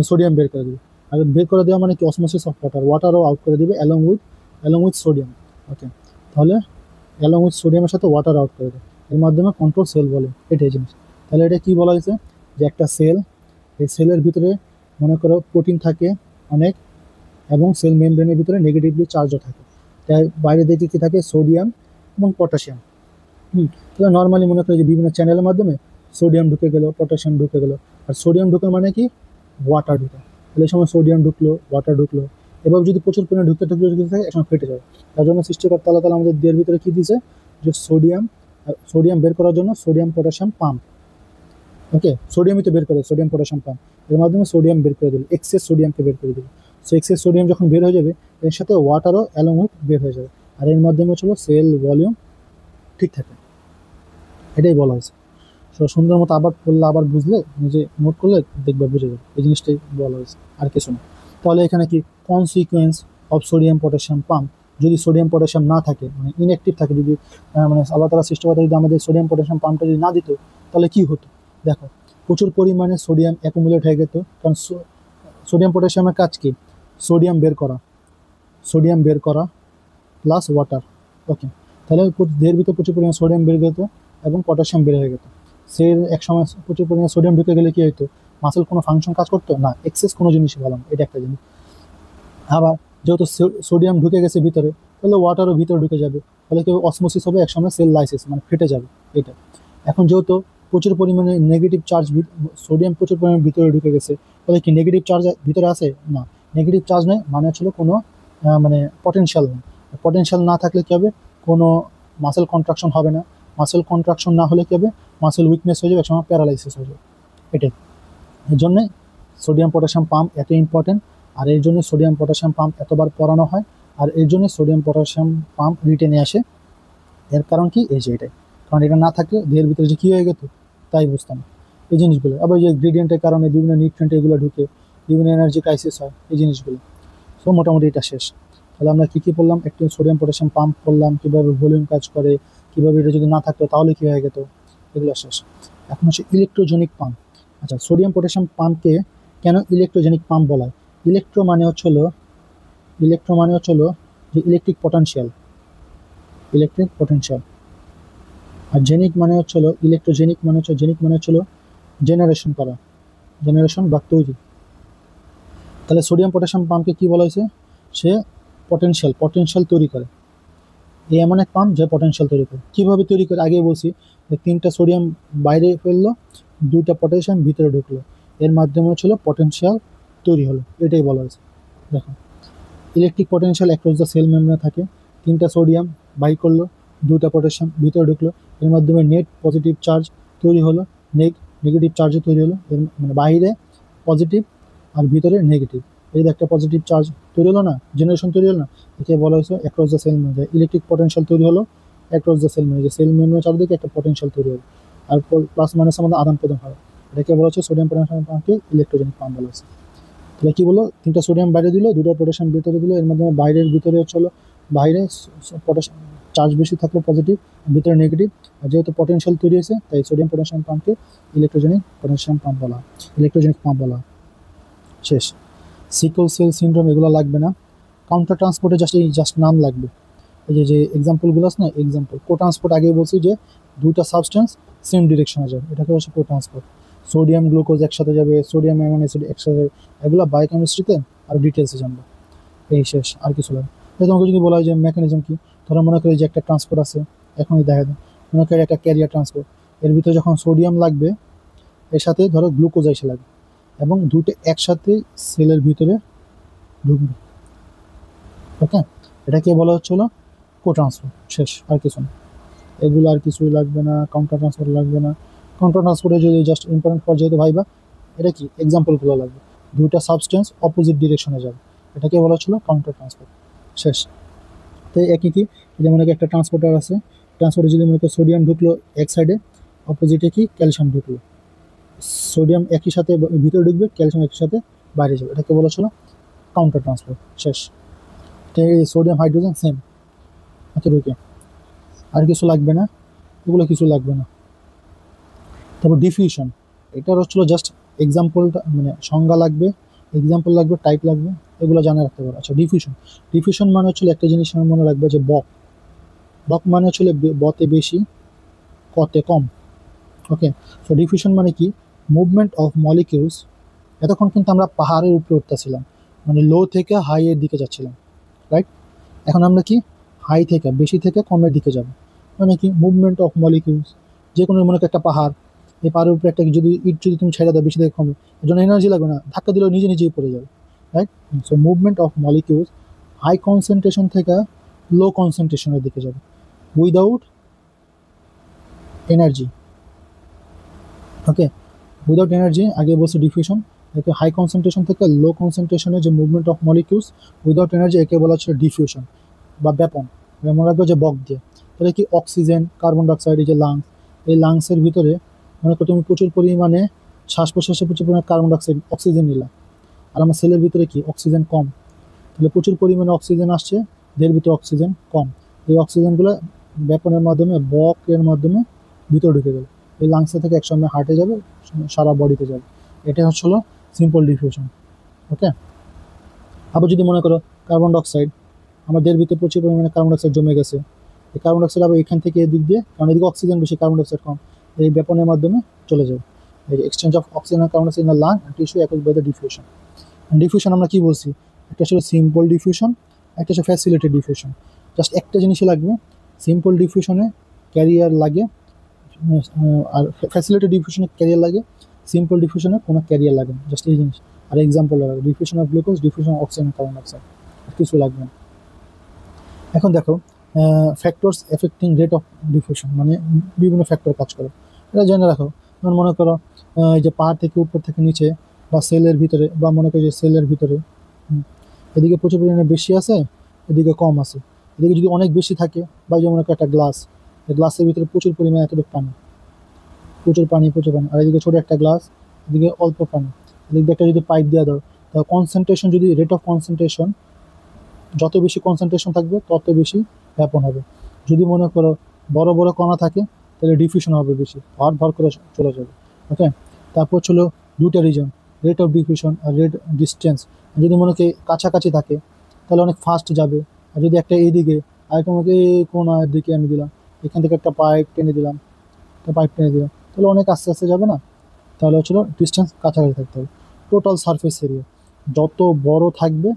সোডিয়াম বের করে দেবে। আর বের করে দেওয়া মানে কি, অসমোসিস অফ ওয়াটারও আউট করে দেবে অ্যালং উইথ সোডিয়াম। ওকে, তাহলে অ্যালং উইথ সোডিয়ামের সাথে ওয়াটার আউট করে দেয়, এর মাধ্যমে কন্ট্রোল সেল বলে, এটাই জিনিস। তাহলে এটা কি বলা হয়েছে, যে একটা সেল, এই সেলের ভিতরে মনে করো প্রোটিন থাকে অনেক, এবং সেল মেমব্রেনের ভিতরে নেগেটিভলি চার্জও থাকে। তাই বাইরে দিকে কি থাকে, সোডিয়াম এবং পটাশিয়াম। তাহলে নর্মালি মনে করি যে বিভিন্ন চ্যানেলের মাধ্যমে সোডিয়াম ঢুকে গেল, পটাশিয়াম ঢুকে গেল। আর সোডিয়াম ঢুকে মানে কি, ওয়াটার ঢুকে। তাহলে এই সময় সোডিয়াম ঢুকলো, ওয়াটার ঢুকলো। এবার যদি প্রচুর পরিমাণে ঢুকতে ঢুকতে যদি থাকে, একসময় ফেটে যাবে। তার জন্য সৃষ্টিকর্তা আল্লাহ তাআলা আমাদের দেহের ভিতরে কি দিয়েছে, যে সোডিয়াম বের করার জন্য সোডিয়াম পটাশিয়াম পাম্প। ওকে, সোডিয়ামই তো বের করে, সোডিয়াম পটাশিয়াম পাম্প, এর মাধ্যমে সোডিয়াম বের করে দিল, এক্সেস সোডিয়ামকে বের করে দিল। সো এক্সেস সোডিয়াম যখন বের হয়ে যাবে, এর সাথে ওয়াটারও অ্যালং উইথ বের হয়ে যাবে। আর এর মাধ্যমে ছিল সেল ভলিউম ঠিক থাকে, এটাই বলা হয়েছে। সো সুন্দর মতো আবার পড়লে, আবার বুঝলে, নিজে নোট করলে দেখবে, বুঝে যাবে, এই জিনিসটাই বলা হয়েছে, আর কিছু না। তাহলে এখানে কি, consequence of sodium potassium pump, যদি সোডিয়াম পটাশিয়াম না থাকে, মানে ইনঅ্যাক্টিভ থাকে, যদি মানে আল্লাহ তাআলা সৃষ্টিকর্তা যদি আমাদের সোডিয়াম পটাশিয়াম পাম্পটা যদি না দিত, তাহলে কি হতো দেখো, প্রচুর পরিমাণে সোডিয়াম অ্যাকুমুলেট হয়ে যেত। কারণ সোডিয়াম পটাশিয়ামের কাজ কি, সোডিয়াম বের করা, সোডিয়াম বের করা প্লাস ওয়াটার। ওকে, তাহলে দেহের ভিতরে প্রচুর পরিমাণে সোডিয়াম বের যেত এবং পটাশিয়াম বের হয়ে যেত। সে এক সময় প্রচুর পরিমাণে সোডিয়াম ঢুকে গেলে কি হতো, মাসেল কোনো ফাংশন কাজ করতো না, এক্সেস কোনো জিনিসই ভালো না, এটা একটা জিনিস। আবার যেহেতু সোডিয়াম ঢুকে গেছে ভিতরে, তাহলে ওয়াটারও ভিতরে ঢুকে যাবে, তাহলে কেউ অসমোসিস হবে, একসময় সেল লাইসিস, মানে ফেটে যাবে এটা। এখন যেহেতু প্রচুর পরিমাণে নেগেটিভ চার্জ, সোডিয়াম প্রচুর পরিমাণে ভিতরে ঢুকে গেছে, তাহলে কি নেগেটিভ চার্জ ভিতরে আছে না, নেগেটিভ চার্জ নেই, মানে হচ্ছিল কোনো মানে পটেনশিয়াল নেই। পটেনশিয়াল না থাকলে কী হবে, কোনো মাসেল কন্ট্রাকশন হবে না, মাসেল কন্ট্রাকশন না হলে কী হবে, মাসেল উইকনেস হয়ে যাবে, একসময় প্যারালাইসিস হয়ে যাবে। এটাই, এর জন্যে সোডিয়াম পটাশিয়াম পাম্প এত ইম্পর্টেন্ট। আর এর জন্য সোডিয়াম পটাশিয়াম পাম্প এতবার পরানো হয়, আর এর জন্য সোডিয়াম পটাশিয়াম পাম্প রিটেনে আসে। এর কারণ কি, এই যে এটাই, কারণ এটা না থাকলে দেহের ভিতরে যে কী হয়ে যেত তাই বুঝতাম, এই জিনিসগুলো। আবার যে গ্রেডিয়েন্টের কারণে বিভিন্ন নিউট্রিয়েন্ট এগুলো ঢুকে, বিভিন্ন এনার্জি ক্রাইসিস হয়, এই জিনিসগুলো। সো মোটামুটি এটা শেষ। তাহলে আমরা কী কী পড়লাম, একটু সোডিয়াম পটাশিয়াম পাম্প পড়লাম, কীভাবে ভলিউম কাজ করে, কীভাবে এটা যদি না থাকতো তাহলে কী হয়ে যেত, এগুলো শেষ। এখন হচ্ছে ইলেকট্রোজেনিক পাম্প। আচ্ছা, সোডিয়াম পটাশিয়াম পাম্পকে কেন ইলেকট্রোজেনিক পাম্প বলা হয়? ইলেকট্রো মানে হচ্ছিল যে ইলেকট্রিক পটেনশিয়াল, আর জেনিক মানে হচ্ছিল, ইলেকট্রোজেনিক মানে হচ্ছে, জেনিক মানে হচ্ছিল জেনারেশন করা, জেনারেশন বা তৈরি। তাহলে সোডিয়াম পটাশিয়াম পাম্পকে কি বলা হয়েছে, সে পটেনশিয়াল তৈরি করে। এই এমন এক পাম্প যে পটেনশিয়াল তৈরি করে। কীভাবে তৈরি করে, আগে বলছি যে 3টা সোডিয়াম বাইরে ফেললো, 2টা পটাশিয়াম ভিতরে ঢুকলো, এর মাধ্যমে ছিল পটেনশিয়াল তৈরি হলো, এটাই বলা হয়েছে। দেখো, electric potential across the cell membrane থাকে, 3টা সোডিয়াম বাই করলো, 2টা পটাশিয়াম ভিতরে ঢুকলো, এর মাধ্যমে নেট পজিটিভ চার্জ তৈরি হলো, নেগেটিভ চার্জও তৈরি হলো, এর মানে বাইরে পজিটিভ আর ভিতরে নেগেটিভ, এই একটা পজিটিভ চার্জ তৈরি হলো না, জেনারেশন তৈরি হলো না, একে বলা হয়েছে across the cell membrane. Electric potential তৈরি হলো অ্যাক্রস দ্য সেল মেমব্রেন, যে সেল মেমব্রেনের চারদিকে একটা পটেনশিয়াল তৈরি হলো, আর প্লাস মাইনাস আমাদের আদান প্রদান হয়। এটাকে বলা হচ্ছে সোডিয়াম পটাশিয়াম পাম্পকে ইলেকট্রোজেনিক পাম্প বলা হচ্ছে। তাহলে কী বলো, 3টা সোডিয়াম বাইরে দিল, 2টা পটাশিয়াম ভিতরে দিল, এর মাধ্যমে বাইরের ভিতরে হচ্ছিল, বাইরে পটাশিয়াম চার্জ বেশি থাকলো পজিটিভ, ভিতরে নেগেটিভ, আর যেহেতু পটেনশিয়াল তৈরি হয়েছে, তাই সোডিয়াম পটাশিয়াম পাম্পকে ইলেকট্রোজেনিক পাম্প বলা হয়। শেষ। সিকল সেল সিনড্রোম এগুলো লাগবে না, কাউন্টার ট্রান্সপোর্টে জাস্ট নাম লাগবে। এই যে এক্সাম্পলগুলো আছে না, এক্সাম্পল কো ট্রান্সপোর্ট, আগে বলছি যে 2টা সাবস্টেন্স সেম ডিরেকশনে যাবে, এটাকে হচ্ছে কো ট্রান্সপোর্ট। সোডিয়াম গ্লুকোজ একসাথে যাবে, সোডিয়াম অ্যামাইনো অ্যাসিড একসাথে যাবে, এগুলো বায়োকেমিস্ট্রিতে আরও ডিটেলসে জানবো। এই শেষ, আর কিছু লাগে। তোমাকে যদি বলা হয় যে মেকানিজম কি, ধরো মনে করি যে একটা ট্রান্সপোর্ট আছে, এখনই দেখা দেয়, মনে করি একটা ক্যারিয়ার ট্রান্সপোর্ট, এর ভিতরে যখন সোডিয়াম লাগবে, এর সাথে ধরো গ্লুকোজ এসে লাগবে, এবং 2টা একসাথে সেলের ভিতরে ঢুকবে। ওকে, এটাকে বলা হচ্ছিল কো ট্রান্সপোর্ট। শেষ, আর কিছু না, এগুলো আর কিছুই লাগবে না। কাউন্টার ট্রান্সপোর্ট লাগবে না। কাউন্টার ট্রান্সপোর্টে যদি জাস্ট ইম্পর্টেন্ট ফর যেহেতু ভাইবা, এটা কি এক্সাম্পলগুলো লাগবে, 2টা সাবস্টেন্স অপোজিট ডিরেকশনে যাবে, এটাকে বলা হচ্ছিল কাউন্টার ট্রান্সপোর্ট। শেষ। তো একই কি, যেমন একটা ট্রান্সপোর্টার আছে, ট্রান্সপোর্টে যদি মনে করি সোডিয়াম ঢুকলো এক সাইডে, অপোজিটে কি ক্যালসিয়াম ঢুকলো, সোডিয়াম একই সাথে ভিতরে ঢুকবে, ক্যালসিয়াম একই সাথে বাইরে যাবে, এটাকে বলা ছিল কাউন্টার ট্রান্সপোর্ট। শেষ। সোডিয়াম হাইড্রোজেন সেম, এত ঢুকে, আর কিছু লাগবে না, এগুলো কিছু লাগবে না। তারপর ডিফিউশন, এটার হচ্ছিল জাস্ট এক্সাম্পলটা, মানে সংজ্ঞা লাগবে, এক্সাম্পল লাগবে, টাইপ লাগবে, এগুলো জানা রাখতে পারো। আচ্ছা, ডিফিউশন মানে হচ্ছিল একটা জিনিস মনে রাখবে যে বক মানে হচ্ছিল বতে বেশি, কতে কম। ওকে, সো ডিফিউশন মানে কি, মুভমেন্ট অফ মলিকিউলস। এতক্ষণ কিন্তু আমরা পাহাড়ের উপরে উঠতেছিলাম, মানে লো থেকে হাই এর দিকে যাচ্ছিলাম, রাইট? এখন আমরা কি হাই থেকে বেশি থেকে কমের দিকে যাব, মানে কি মুভমেন্ট অফ মলিকিউলস। যে কোনো মনে করো একটা পাহাড়, এই পাহাড়ের উপরে একটা যদি ইট যদি তুমি ছেড়ে দাও বেশি থেকে কমে, এর জন্য এনার্জি লাগবে না, ধাক্কা দিলেও নিজে নিজেই পড়ে যাবে, right? So movement of molecules high concentration থেকে লো কনসেন্ট্রেশনের দিকে যাবে without energy. Okay, without energy আগে বলছে ডিফিউশন, একে হাই কনসেন্ট্রেশন থেকে লো কনসেন্ট্রেশনের যে movement of molecules without energy, একে বলা হচ্ছে ডিফিউশন বা ব্যাপন। মনে রাখবে যে বক দিয়ে, তাহলে কি অক্সিজেন, কার্বন ডাইঅক্সাইড, এই যে লাংস, এই লাংসের ভিতরে মনে করো তুমি প্রচুর পরিমাণে শ্বাস প্রশ্বাসে প্রচুর পরিমাণে কার্বন ডাইঅক্সাইড অক্সিজেন নিলাম, আর আমার সেলের ভিতরে কি অক্সিজেন কম, তাহলে প্রচুর পরিমাণে অক্সিজেন আসছে, এর ভিতরে অক্সিজেন কম, এই অক্সিজেনগুলো ব্যাপনের মাধ্যমে বকের মাধ্যমে ভিতরে ঢুকে গেল, এই লাংসে থেকে একসঙ্গে হার্টে যাবে, সারা বডিতে যাবে। এটা হচ্ছিল সিম্পল ডিফিউশন। ওকে, আবার যদি মনে করো কার্বন ডাইঅক্সাইড, আমাদের ভিতরে প্রচুর পরিমাণে কার্বন ডাইঅক্সাইড জমে গেছে, এই কার্বন ডাইঅক্সাইড আবার এখান থেকে এদিক দিয়ে, কারণ এদিকে অক্সিজেন বেশি কার্বন ডাইঅক্সাইড কম, এই ব্যাপনের মাধ্যমে চলে যাবে। এই এক্সচেঞ্জ অফ অক্সিজেন আর carbon dioxide in the lung and tissue accord by the diffusion. Diffusion আমরা কি বলছি, একটা ছিল সিম্পল ডিফিউশন, একটা হচ্ছে ফ্যাসিলিটেড ডিফিউশন। জাস্ট একটা জিনিসই লাগবে, সিম্পল ডিফিউশনে ক্যারিয়ার লাগে, আর ফ্যাসিলিটেড ডিফিউশনে ক্যারিয়ার লাগে, সিম্পল ডিফিউশনে কোনো ক্যারিয়ার লাগে না, জাস্ট এই জিনিস। আর এক্সাম্পল লাগে diffusion of glucose, diffusion of oxygen carbon dioxide, আর কিছু লাগবে না। এখন দেখো factors affecting rate of diffusion, মানে বিভিন্ন ফ্যাক্টর কাজ করে, এটা জেনে রাখো। যেমন মনে করো এই যে পাহাড় থেকে উপর থেকে নিচে, বা সেলের ভিতরে, বা মনে করো যে সেলের ভিতরে এদিকে প্রচুর পরিমাণে বেশি আছে, এদিকে কম আছে। এদিকে যদি অনেক বেশি থাকে, বা যেমন একটা গ্লাস, এই গ্লাসের ভিতরে প্রচুর পরিমাণে এতটুকু পানি, প্রচুর পানি, আর এদিকে ছোট একটা গ্লাস, এদিকে অল্প পানি, এদিকে একটা যদি পাইপ দেওয়া দাও, তাহলে কনসেন্ট্রেশন, যদি রেট অফ কনসেন্ট্রেশন যত বেশি কনসেন্ট্রেশন থাকবে তত বেশি ব্যাপন হবে। যদি মনে করো বড় বড় কণা থাকে, তাহলে ডিফিউশন হবে বেশি, ভর করে চলে যাবে। ওকে, তারপর ছিল দুইটা রিজন, রেট অফ ডিফিউশন আর রেট ডিস্টেন্স। যদি মনে করি কাছাকাছি থাকে তাহলে অনেক ফাস্ট যাবে, আর যদি একটা এইদিকে আরেকটা আমাকে কোনার দিকে আমি দিলাম, এখান থেকে একটা পাইপ টেনে দিলাম, তাহলে অনেক আস্তে আস্তে যাবে না, তাহলে হচ্ছিল ডিস্টেন্স কাছাকাছি থাকতে হবে। টোটাল সারফেস এরিয়া যত বড় থাকবে,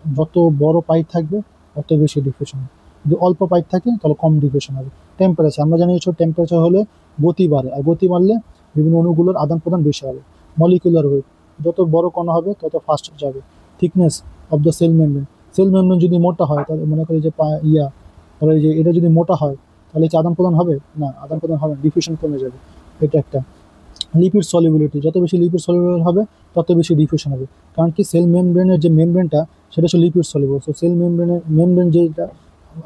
যত বড় পাইপ থাকবে তত বেশি ডিফিউশন হবে, যদি অল্প পাইপ থাকে তাহলে কম ডিফিউশন হবে। টেম্পারেচার আমরা জানি হচ্ছে টেম্পারেচার হলে গতি বাড়ে, আর গতি বাড়লে বিভিন্ন অণুগুলোর আদান প্রদান বেশি হবে। মলিকুলার ওয়েট, যত বড় কণা হবে তত ফাস্ট যাবে। Thickness of the cell membrane, cell membrane যদি মোটা হয় তাহলে মনে করি যে তাহলে এই যে এটা যদি মোটা হয় তাহলে কি আদান প্রদান হবে না, আদান প্রদান হবে, ডিফিউশন কমে যাবে। এটা একটা। লিপিড সলিবিলিটি, যত বেশি লিপিড সলিবল হবে তত বেশি ডিফিউশন হবে, কারণ কি সেল মেমব্রেনের যে মেমব্রেনটা সেটা হচ্ছে lipid soluble, so cell membrane যেটা,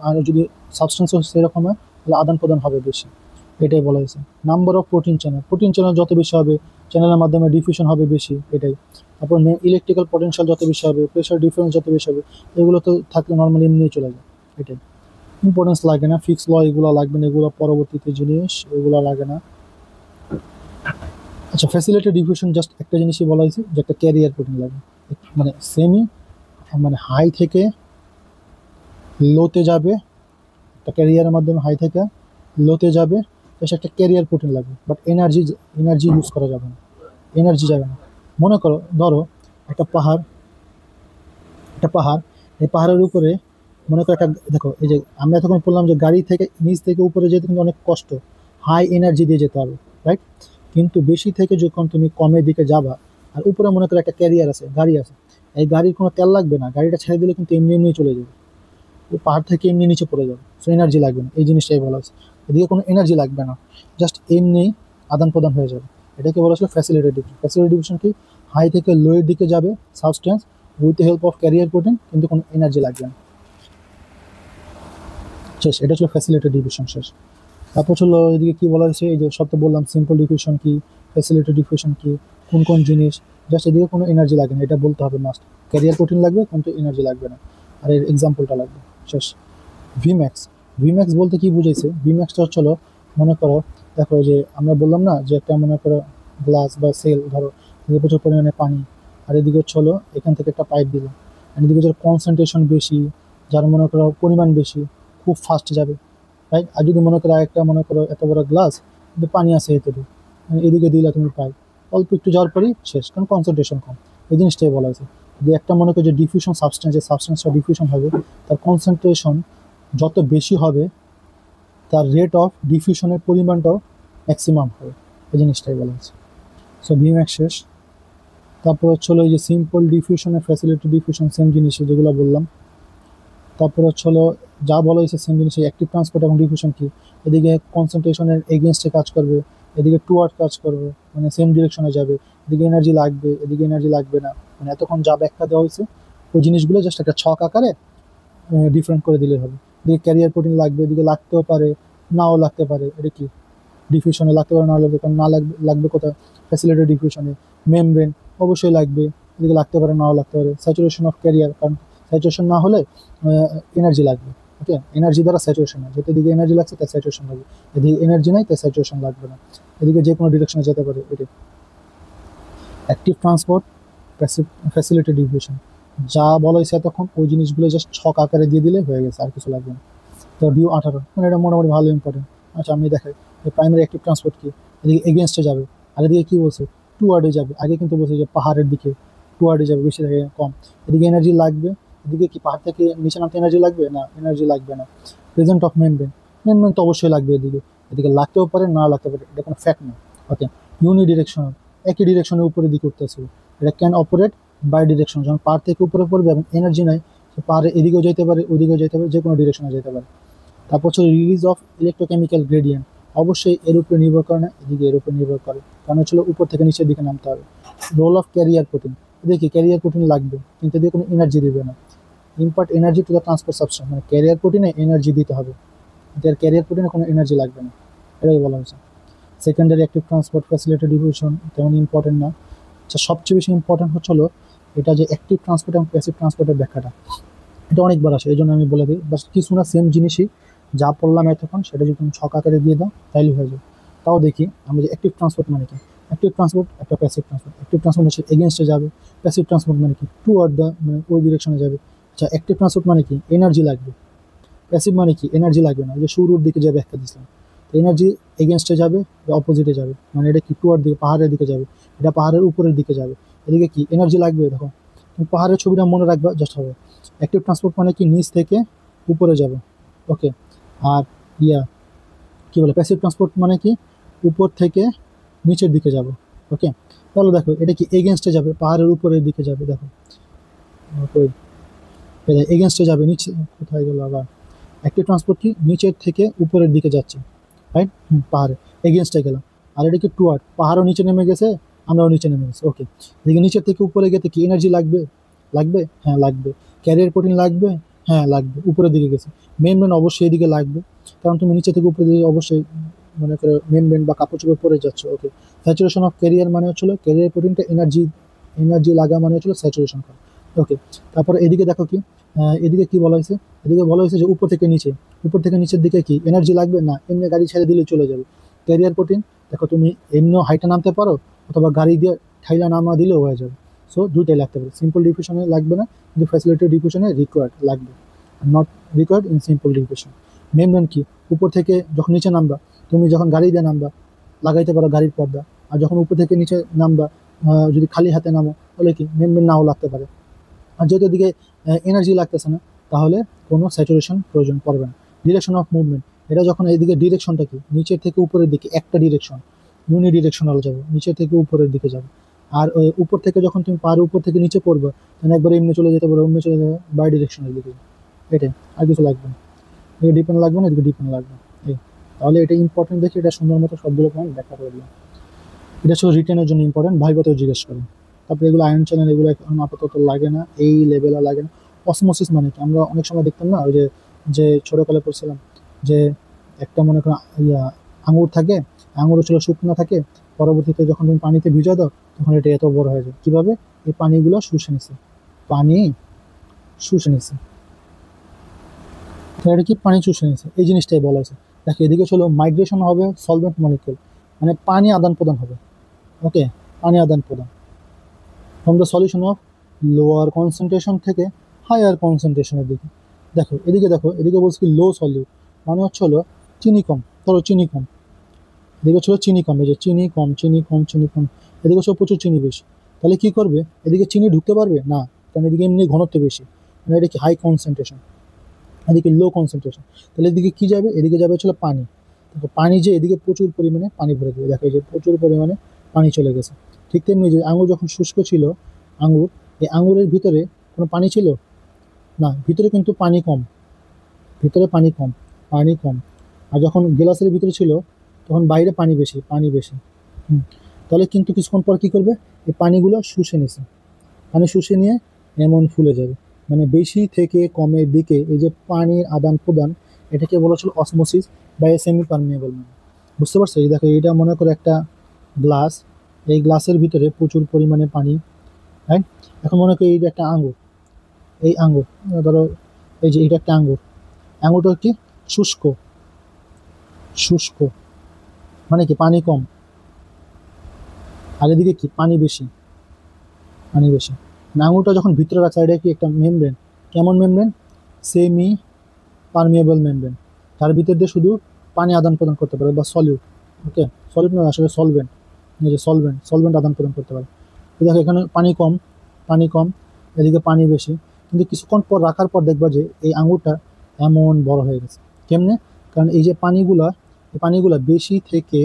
আর যদি সাবস্টেন্স সেরকম হয় তাহলে আদান প্রদান হবে বেশি, এটাই বলা হয়েছে। নাম্বার অফ প্রোটিন চ্যানেল যত বেশি হবে, চ্যানেলের মাধ্যমে ডিফিউশন হবে বেশি, এটাই। তারপর ইলেকট্রিক্যাল পটেনশিয়াল যত বেশি হবে, প্রেশার ডিফারেন্স যত বেশি হবে, এগুলো তো থাকলে নর্মালি এমনিই চলে যায়, এটাই। ইম্পর্টেন্স লাগে না, ফিক্স ল এগুলো লাগবে না, এগুলো পরবর্তীতে জিনিস, এগুলো লাগে না। আচ্ছা, ফ্যাসিলিটেড ডিফিউশন জাস্ট একটা জিনিসই বলা হয়েছে যে একটা ক্যারিয়ার প্রোটিন লাগে, মানে সেমি, মানে হাই থেকে লোতে যাবে, একটা ক্যারিয়ারের মাধ্যমে হাই থেকে লোতে যাবে, তো সে একটা ক্যারিয়ার প্রোটিন লাগবে, বাট এনার্জি ইউজ করা যাবে না, এনার্জি যাবে না। মনে করো ধরো একটা পাহাড়, এই পাহাড়ের উপরে মনে করো একটা, দেখো এই যে আমরা এতক্ষণ বললাম যে গাড়ি থেকে নিচ থেকে উপরে যেতে কিন্তু অনেক কষ্ট, হাই এনার্জি দিয়ে যেতে হবে, রাইট? কিন্তু বেশি থেকে যখন তুমি কমের দিকে যাবা, আর উপরে মনে করো একটা ক্যারিয়ার আছে, গাড়ি আছে, এই গাড়ির কোনো তেল লাগবে না, গাড়িটা ছেড়ে দিলে কিন্তু এমনি এমনি চলে যাবে, ও পাহাড় থেকে এমনি নিচে পড়ে যাবে, সো এনার্জি লাগবে না, এই জিনিসটাই বলা আছে। এদিকে কোনো এনার্জি লাগবে না, জাস্ট এমনি আদান প্রদান হয়ে যাবে, এটাকে বলা হচ্ছে ফ্যাসিলিটেড ডিফিউশন। ফ্যাসিলিটেড ডিফিউশন কি, হাই থেকে লোয়ের দিকে যাবে substance with the help of career protein, কিন্তু কোনো এনার্জি লাগবে না, শেষ। এটা ছিল ফ্যাসিলিটেড ডিফিউশন, শেষ। তারপর ছিল এদিকে কি বলা হয়েছে, এই যে সব তো বললাম সিম্পল ডিফিউশন কি, ফ্যাসিলিটেড ডিফিউশন কি, কোন কোন জিনিস, জাস্ট এদিকে কোনো এনার্জি লাগে না, এটা বলতে হবে মাস্ট। ক্যারিয়ার প্রোটিন লাগবে কিন্তু এনার্জি লাগবে না, আর এর এক্সাম্পলটা লাগবে, শেষ। ভিম্যাক্স বলতে কি বুঝাইছে, ভিম্যাক্সটা হচ্ছিল মনে করো, দেখো যে আমরা বললাম না যে একটা মনে করো গ্লাস বা সেল, ধরো এদিকে প্রচুর পরিমাণে পানি, আর এদিকে হচ্ছিল এখান থেকে একটা পাইপ দিল, আর এদিকে যার কনসেন্ট্রেশন বেশি, যার মনে করো পরিমাণ বেশি, খুব ফাস্ট যাবে, রাইট? আর যদি মনে করো একটা মনে করো এত বড় গ্লাস কিন্তু পানি আছে এতটুকু, এদিকে দিলে তুমি পাইপ, অল্প একটু যাওয়ার পরই শেষ, কারণ কনসেন্ট্রেশন কম, এই জিনিসটাই বলা হয়েছে। যে একটা মনে করো যে ডিফিউশন সাবস্টেন্স, যে সাবস্টেন্সটা ডিফিউশন হবে তার কনসেন্ট্রেশন যত বেশি হবে তার রেট অফ ডিফিউশনের পরিমাণটাও ম্যাক্সিমাম হবে, এই জিনিসটাই বলা হচ্ছে। সো ভিম্যাক্স শেষ। তারপর হচ্ছে হলো এই যে সিম্পল ডিফিউশনের ফ্যাসিলিটি ডিফিউশন সেম জিনিস যেগুলো বললাম। তারপর হচ্ছে হলো যা বলা হয়েছে সেম জিনিস, অ্যাক্টিভ ট্রান্সপোর্ট এবং ডিফিউশন কি, এদিকে কনসেন্ট্রেশনের এগেনস্টে কাজ করবে, এদিকে টুয়ার্ড কাজ করবে, মানে সেম ডিরেকশনে যাবে, এদিকে এনার্জি লাগবে, এদিকে এনার্জি লাগবে না, মানে এতক্ষণ যা ব্যাখ্যা দেওয়া হয়েছে ওই জিনিসগুলো জাস্ট একটা ছক আকারে ডিফারেন্ট করে দিলে হবে। এদিকে ক্যারিয়ার প্রোটিন লাগবে, এদিকে লাগতেও পারে নাও লাগতে পারে, এটা কি ডিফিউশনে লাগতে পারে, না লাগবে, কারণ না লাগবে, লাগবে কোথায়, ফ্যাসিলিটি ডিফিউশনে। মেমব্রেন অবশ্যই লাগবে, এদিকে লাগতে পারে নাও লাগতে পারে। স্যাচুরেশন অফ ক্যারিয়ার, কারণ স্যাচুরেশন না হলে এনার্জি লাগবে, ওকে, এনার্জি দ্বারা স্যাচুরেশন হয়, যেহেতু এদিকে এনার্জি লাগছে তাই স্যাচুরেশন লাগবে, এদিকে এনার্জি নাই তাই স্যাচুরেশন লাগবে না, এদিকে যে কোনো ডিরেকশনে যেতে পারে। এটি অ্যাক্টিভ ট্রান্সপোর্ট, ফ্যাসিলিটি ডিফিউশন, যা বলা হয়েছে তখন ওই জিনিসগুলো জাস্ট ছক আকারে দিয়ে দিলে হয়ে গেছে, আর কিছু লাগবে না। তো ডিউ 18, মানে এটা মোটামুটি ভালো ইম্পর্টেন্ট। আচ্ছা আমি দেখাই প্রাইমারি অ্যাক্টিভ ট্রান্সপোর্ট কি, এদিকে এগেনস্টে যাবে, আর এদিকে কি বলছে টুয়ার্ডে যাবে, আগে কিন্তু বলছে যে পাহাড়ের দিকে টুয়ার্ডে যাবে, বেশি থেকে কম, এদিকে এনার্জি লাগবে, এদিকে কি পাহাড় থেকে নিচে নামতে এনার্জি লাগবে না, এনার্জি লাগবে না। প্রেজেন্ট অফ মেমব্রেন, মেমব্রেন তো অবশ্যই লাগবে, এদিকে এদিকে লাগতেও পারে না লাগতে পারে, এটা কোনো ফ্যাক্ট না, ওকে। ইউনি ডিরেকশনাল, একই ডিরেকশনের উপরে দিকে উঠতেছে, এটা ক্যান অপারেট বাই ডিরেকশন, যখন পাহাড় থেকে উপরে পড়বে এবং এনার্জি নাই, সে পাহাড়ে এদিকেও যেতে পারে ওদিকেও যেতে পারে, যে কোনো ডিরেকশনে যেতে পারে। তারপর হচ্ছে রিলিজ অফ ইলেকট্রোকেমিক্যাল গ্রেডিয়েন্ট, অবশ্যই এর উপরে নির্ভর করে না, এদিকে এর উপর নির্ভর করে, কারণ হচ্ছিল উপর থেকে নিচের দিকে নামতে হবে। রোল অফ ক্যারিয়ার প্রোটিন, দেখি ক্যারিয়ার প্রোটিন লাগবে কিন্তু এদিকে কোনো এনার্জি দিবে না, impart energy to the transport substance, মানে ক্যারিয়ার প্রোটিনে এনার্জি দিতে হবে, এর ক্যারিয়ার প্রোটিনে কোনো এনার্জি লাগবে না, এটাই বলা হয়েছে। Secondary active transport facility division তেমন ইম্পর্টেন্ট না। আচ্ছা সবচেয়ে বেশি ইম্পর্টেন্ট হচ্ছিল এটা যে অ্যাক্টিভ ট্রান্সপোর্ট এবং প্যাসিভ ট্রান্সপোর্টের ব্যাখ্যাটা, এটা অনেকবার আসে, এই জন্য আমি বলে দিই, বাস কিছু না সেম জিনিসই যা পড়লাম এতক্ষণ সেটা যদি তুমি ছক আকারে দিয়ে দাও তাইলে হয়ে যাবে। তাও দেখি আমরা যে অ্যাক্টিভ ট্রান্সপোর্ট মানে কি, অ্যাক্টিভ ট্রান্সপোর্ট একটা প্যাসিভ ট্রান্সপোর্ট, অ্যাক্টিভ ট্রান্সপোর্ট হচ্ছে এগেনস্টে যাবে, প্যাসিভ ট্রান্সপোর্ট মানে কি টুয়ার্ড দ্য, মানে ওই ডিরেকশনে যাবে। আচ্ছা অ্যাক্টিভ ট্রান্সপোর্ট মানে কি এনার্জি লাগবে, প্যাসিভ মানে কি এনার্জি লাগবে না, ওই যে শুরুর দিকে যে ব্যাখ্যা দিয়েছিলাম, এনার্জি এগেনস্টে যাবে অপোজিটে যাবে, মানে এটা কি টুয়ার্ড দিকে পাহাড়ের দিকে যাবে, এটা পাহাড়ের উপরের দিকে যাবে, এদিকে কি এনার্জি লাগবে, দেখো তুমি পাহাড়ের ছবিটা মনে রাখবা জাস্ট হবে। অ্যাক্টিভ ট্রান্সপোর্ট মানে কি নিচ থেকে উপরে যাবে, ওকে। আর ইয়া কি বলে প্যাসিভ ট্রান্সপোর্ট মানে কি উপর থেকে নিচের দিকে যাবে, ওকে। তাহলে দেখো এটা কি এগেনস্টে যাবে, পাহাড়ের উপরের দিকে যাবে, দেখো এগেনস্টে যাবে, নিচে কোথায় গেল আবার, অ্যাক্টিভ ট্রান্সপোর্ট কি নিচের থেকে উপরের দিকে যাচ্ছে, রাইট, পাহাড়ে এগেনস্টে গেলাম। আর এটা কি টুয়ার্ড, পাহাড়ও নিচে নেমে গেছে আমরাও নিচে নেমে গেছি, ওকে। এদিকে নিচের থেকে উপরে গেতে কি এনার্জি লাগবে, লাগবে, হ্যাঁ লাগবে। ক্যারিয়ার প্রোটিন লাগবে, হ্যাঁ লাগবে, উপরের দিকে গেছে। মেমব্রেন অবশ্যই এদিকে লাগবে, কারণ তুমি নিচে থেকে উপরে দিকে অবশ্যই মনে করে মেমব্রেন বা কাপড় চোপড় পরে যাচ্ছ, ওকে। স্যাচুরেশন অফ ক্যারিয়ার মানে হচ্ছিল ক্যারিয়ার প্রোটিনটা এনার্জি, এনার্জি লাগা মানে হচ্ছিল স্যাচুরেশন করা, ওকে। তারপর এদিকে দেখো কি এদিকে কি বলা হয়েছে, এদিকে বলা হয়েছে যে উপর থেকে নিচে, উপর থেকে নিচের দিকে কি এনার্জি লাগবে না, এমনি গাড়ি ছেড়ে দিলে চলে যাবে। ক্যারিয়ার প্রোটিন দেখো তুমি এমনিও হাইটে নামতে পারো অথবা গাড়ি দিয়ে ঠাইলা নামা দিলেও হয়ে যাবে, সো দুইটাই লাগতে পারে। সিম্পল ডিফিউশনে লাগবে না কিন্তু ফ্যাসিলিটি ডিফিউশনে রিকোয়ার্ড লাগবে, not required in simple diffusion. Membrane কি উপর থেকে যখন নিচে নামবা, তুমি যখন গাড়ি দিয়ে নামবা লাগাইতে পারো গাড়ির পর্দা, আর যখন উপর থেকে নিচে নামবা যদি খালি হাতে নামো তাহলে কি মেমব্রেন নাও লাগতে পারে। আর যেহেতু এদিকে এনার্জি লাগতেছে না তাহলে কোনো স্যাচুরেশন প্রয়োজন পড়বে না। ডিরেকশন অফ মুভমেন্ট, এটা যখন এইদিকে ডিরেকশনটা কি নিচের থেকে উপরের দিকে একটা ডিরেকশন, ইউনি ডিরেকশনাল যাবে, নিচের থেকে উপরের দিকে যাবে। আর উপর থেকে যখন তুমি পাহাড়ের উপর থেকে নিচে পড়বে তখন একবার এমনি চলে যেতে পারো, অমনি চলে যাবে বাই ডিরেকশনের দিকে, এটাই, আর কিছু লাগবে না। এদিকে ডিপেন্ড লাগবে না, এদিকে ডিপেন্ড লাগবে, এই তাহলে এটা ইম্পর্টেন্ট দেখে এটা সুন্দর মতো সবগুলো পয়েন্ট ব্যাখ্যা করে দিলাম। এটা ছিল রিটেনের জন্য ইম্পর্টেন্ট, ভাইভাতেও জিজ্ঞেস করেন। তারপরে এগুলো আয়ন চ্যানেল, এগুলো এখন আপাতত লাগে না, এই লেভেলে লাগে না। অসমোসিস মানে কি আমরা অনেক সময় দেখতাম না, ওই যে যে ছোটোকালে পড়ছিলাম যে একটা মনে করেন আঙুর থাকে, আঙুর ছিল শুকনো থাকে, পরবর্তীতে যখন তুমি পানিতে ভিজা দাও তখন এটা এত বড় হয়ে যায়, কীভাবে এই পানিগুলো শুষে নিছে, পানি শুষে নিছে, তো এটা কি পানি শুষে নিছে, এই জিনিসটাই বলা হয়েছে। দেখো এদিকে ছিল মাইগ্রেশন হবে সলভেন্ট মলিকিউল, মানে পানি আদান প্রদান হবে, ওকে, পানি আদান প্রদান from the solution of lower concentration থেকে হায়ার কনসেন্ট্রেশনের দিকে। দেখো এদিকে বলছি কি লো সলিউট, মানে হচ্ছে হলো চিনি কম, ধরো চিনি কম, এদিকে ছিল চিনি কম, এই যে চিনি কম চিনি কম চিনি কম, এদিকে ছিল প্রচুর চিনি বেশি, তাহলে কি করবে এদিকে চিনি ঢুকতে পারবে না, কারণ এদিকে এমনি ঘনত্ব বেশি, মানে এটা কি হাই কনসেন্ট্রেশন, এদিকে লো কনসেন্ট্রেশন। তাহলে এদিকে কি যাবে, এদিকে যাবে হচ্ছে পানি। দেখো পানি যে এদিকে প্রচুর পরিমাণে পানি ভরে দেবে, দেখো এই যে প্রচুর পরিমাণে পানি চলে গেছে। ঠিক তেমনি যে আঙুর যখন শুষ্ক ছিল, আঙুর, এই আঙুরের ভিতরে কোনো পানি ছিল না, ভিতরে কিন্তু পানি কম, ভিতরে পানি কম, পানি কম। আর যখন গ্লাসের ভিতরে ছিল তখন বাইরে পানি বেশি, পানি বেশি। হুম। তাহলে কিন্তু কিছুক্ষণ পর কি করবে, এই পানিগুলো শুষে নিছে, পানি শুষে নিয়ে এমন ফুলে যাবে। মানে বেশি থেকে কমের দিকে এই যে পানির আদান প্রদান, এটাকে বলা হচ্ছিল অসমোসিস বা সেমি পারমিয়েবল। বুঝতে পারছো? এই দেখো এটা মনে করো একটা গ্লাস, এই গ্লাসের ভিতরে প্রচুর পরিমাণে পানি, হ্যাঁ। এখন মনে করি এইটা একটা আঙ্গুর, এই আঙ্গুর, ধরো এই যে এটা একটা আঙ্গুর, আঙ্গুরটা কি শুষ্ক, শুষ্ক মানে কি পানি কম, আর এদিকে কি পানি বেশি, পানি বেশি। আঙুরটা যখন ভিতরে রাখা, এটা কি একটা মেমব্রেন, কেমন মেমব্রেন, সেমি পারমিয়েবল মেমব্রেন, তার ভিতর দিয়ে শুধু পানি আদান প্রদান করতে পারে বা সলিউট, ওকে, সলিউট না আসলে সলভেন্ট, এই যে সলভেন্ট, সলভেন্ট আদান প্রদান করতে পারে। তো দেখো এখানে পানি কম, পানি কম, এদিকে পানি বেশি, কিন্তু কিছুক্ষণ পর রাখার পর দেখবা যে এই আঙুরটা এমন বড় হয়ে গেছে। কেমনে? কারণ এই যে পানিগুলা, এই পানিগুলা বেশি থেকে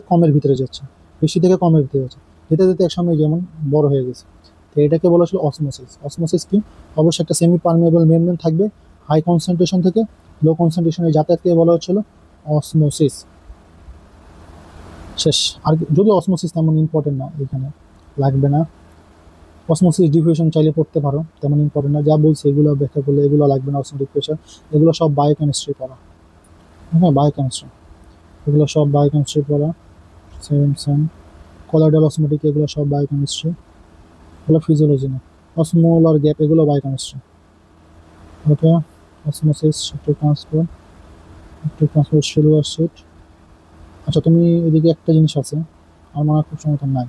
কমের ভিতরে যাচ্ছে, বেশি থেকে কমের ভিতরে যাচ্ছে, যেতে যেতে একসময় যেমন বড় হয়ে গেছে। তো এটাকে বলা হচ্ছে অসমোসিস। অসমোসিস কি, অবশ্যই একটা সেমি পারমিয়েবল মেমব্রেন থাকবে, হাই কনসেন্ট্রেশন থেকে লো কনসেন্ট্রেশনে যাতায়াতকে বলা হচ্ছিল অসমোসিস। শেষ। আর যদি অসমোসিস তেমন ইম্পর্টেন্ট না, এখানে লাগবে না। অসমোসিস ডিফিউশন চাইলে পড়তে পারো, তেমন ইম্পর্টেন্ট না, যা বলছে এগুলো ব্যাখ্যা করলে এগুলো লাগবে না। অসমোসিস ডিফিউশন এগুলো সব বায়োকেমিস্ট্রি পড়া, হ্যাঁ বায়োকেমিস্ট্রি, এগুলো সব বায়োকেমিস্ট্রি পড়া। সেম সেম কলাইডাল অসমোটিক এগুলো সব বায়োকেমিস্ট্রি, এগুলো ফিজিওলজি না। অসমোলার গ্যাপ এগুলো biochemistry, okay. Osmosis, transport cellular sheet. আচ্ছা তুমি এদিকে একটা জিনিস আছে, আমার মনে হয় খুব সময় নাই,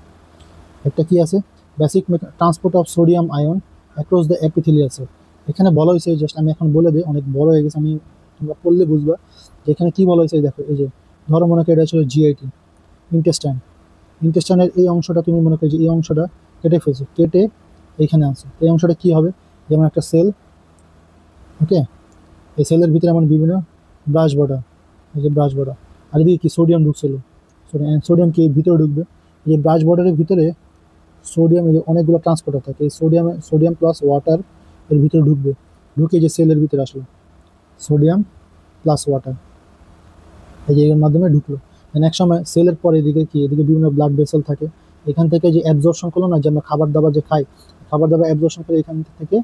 একটা কি আছে, basic transport of sodium ion across the epithelial cell. এখানে বলা হয়েছে, জাস্ট আমি এখন বলে দিই, অনেক বড় হয়ে গেছে, আমি তোমরা পড়লে বুঝবা যে এখানে কি বলা হয়েছে। দেখো এই যে ধরো মনে করি এটা ছিল জিআইটি, ইন্টেস্টাইন, ইন্টেস্টাইনের এই অংশটা তুমি মনে করি যে এই অংশটা কেটে ফেলছো, কেটে এইখানে আনছো, এই অংশটা কি হবে, যেমন একটা সেল, ওকে। এই সেলের ভিতরে এমন বিভিন্ন ব্রাশ বর্ডার, এই যে ব্রাশ বর্ডার, আর এদিকে কি সোডিয়াম ঢুকছিল, সোডিয়াম কি ভিতরে ঢুকবে, এই যে ব্রাশ বর্ডারের ভিতরে সোডিয়াম, এই যে অনেকগুলো ট্রান্সপোর্টার থাকে, এই সোডিয়াম প্লাস ওয়াটার এর ভিতরে ঢুকবে, ঢুকে যে সেলের ভিতরে আসলো সোডিয়াম প্লাস ওয়াটার, এই যে এর মাধ্যমে ঢুকলো। এক সময় সেলের পরে এদিকে কি, এদিকে বিভিন্ন ব্লাড ভেসেল থাকে, এখান থেকে যে অ্যাবজর্পশন করলো না, যে আমরা খাবার দাবার যে খাই, খাবার দাবার অ্যাবজর্পশন করে এখান থেকে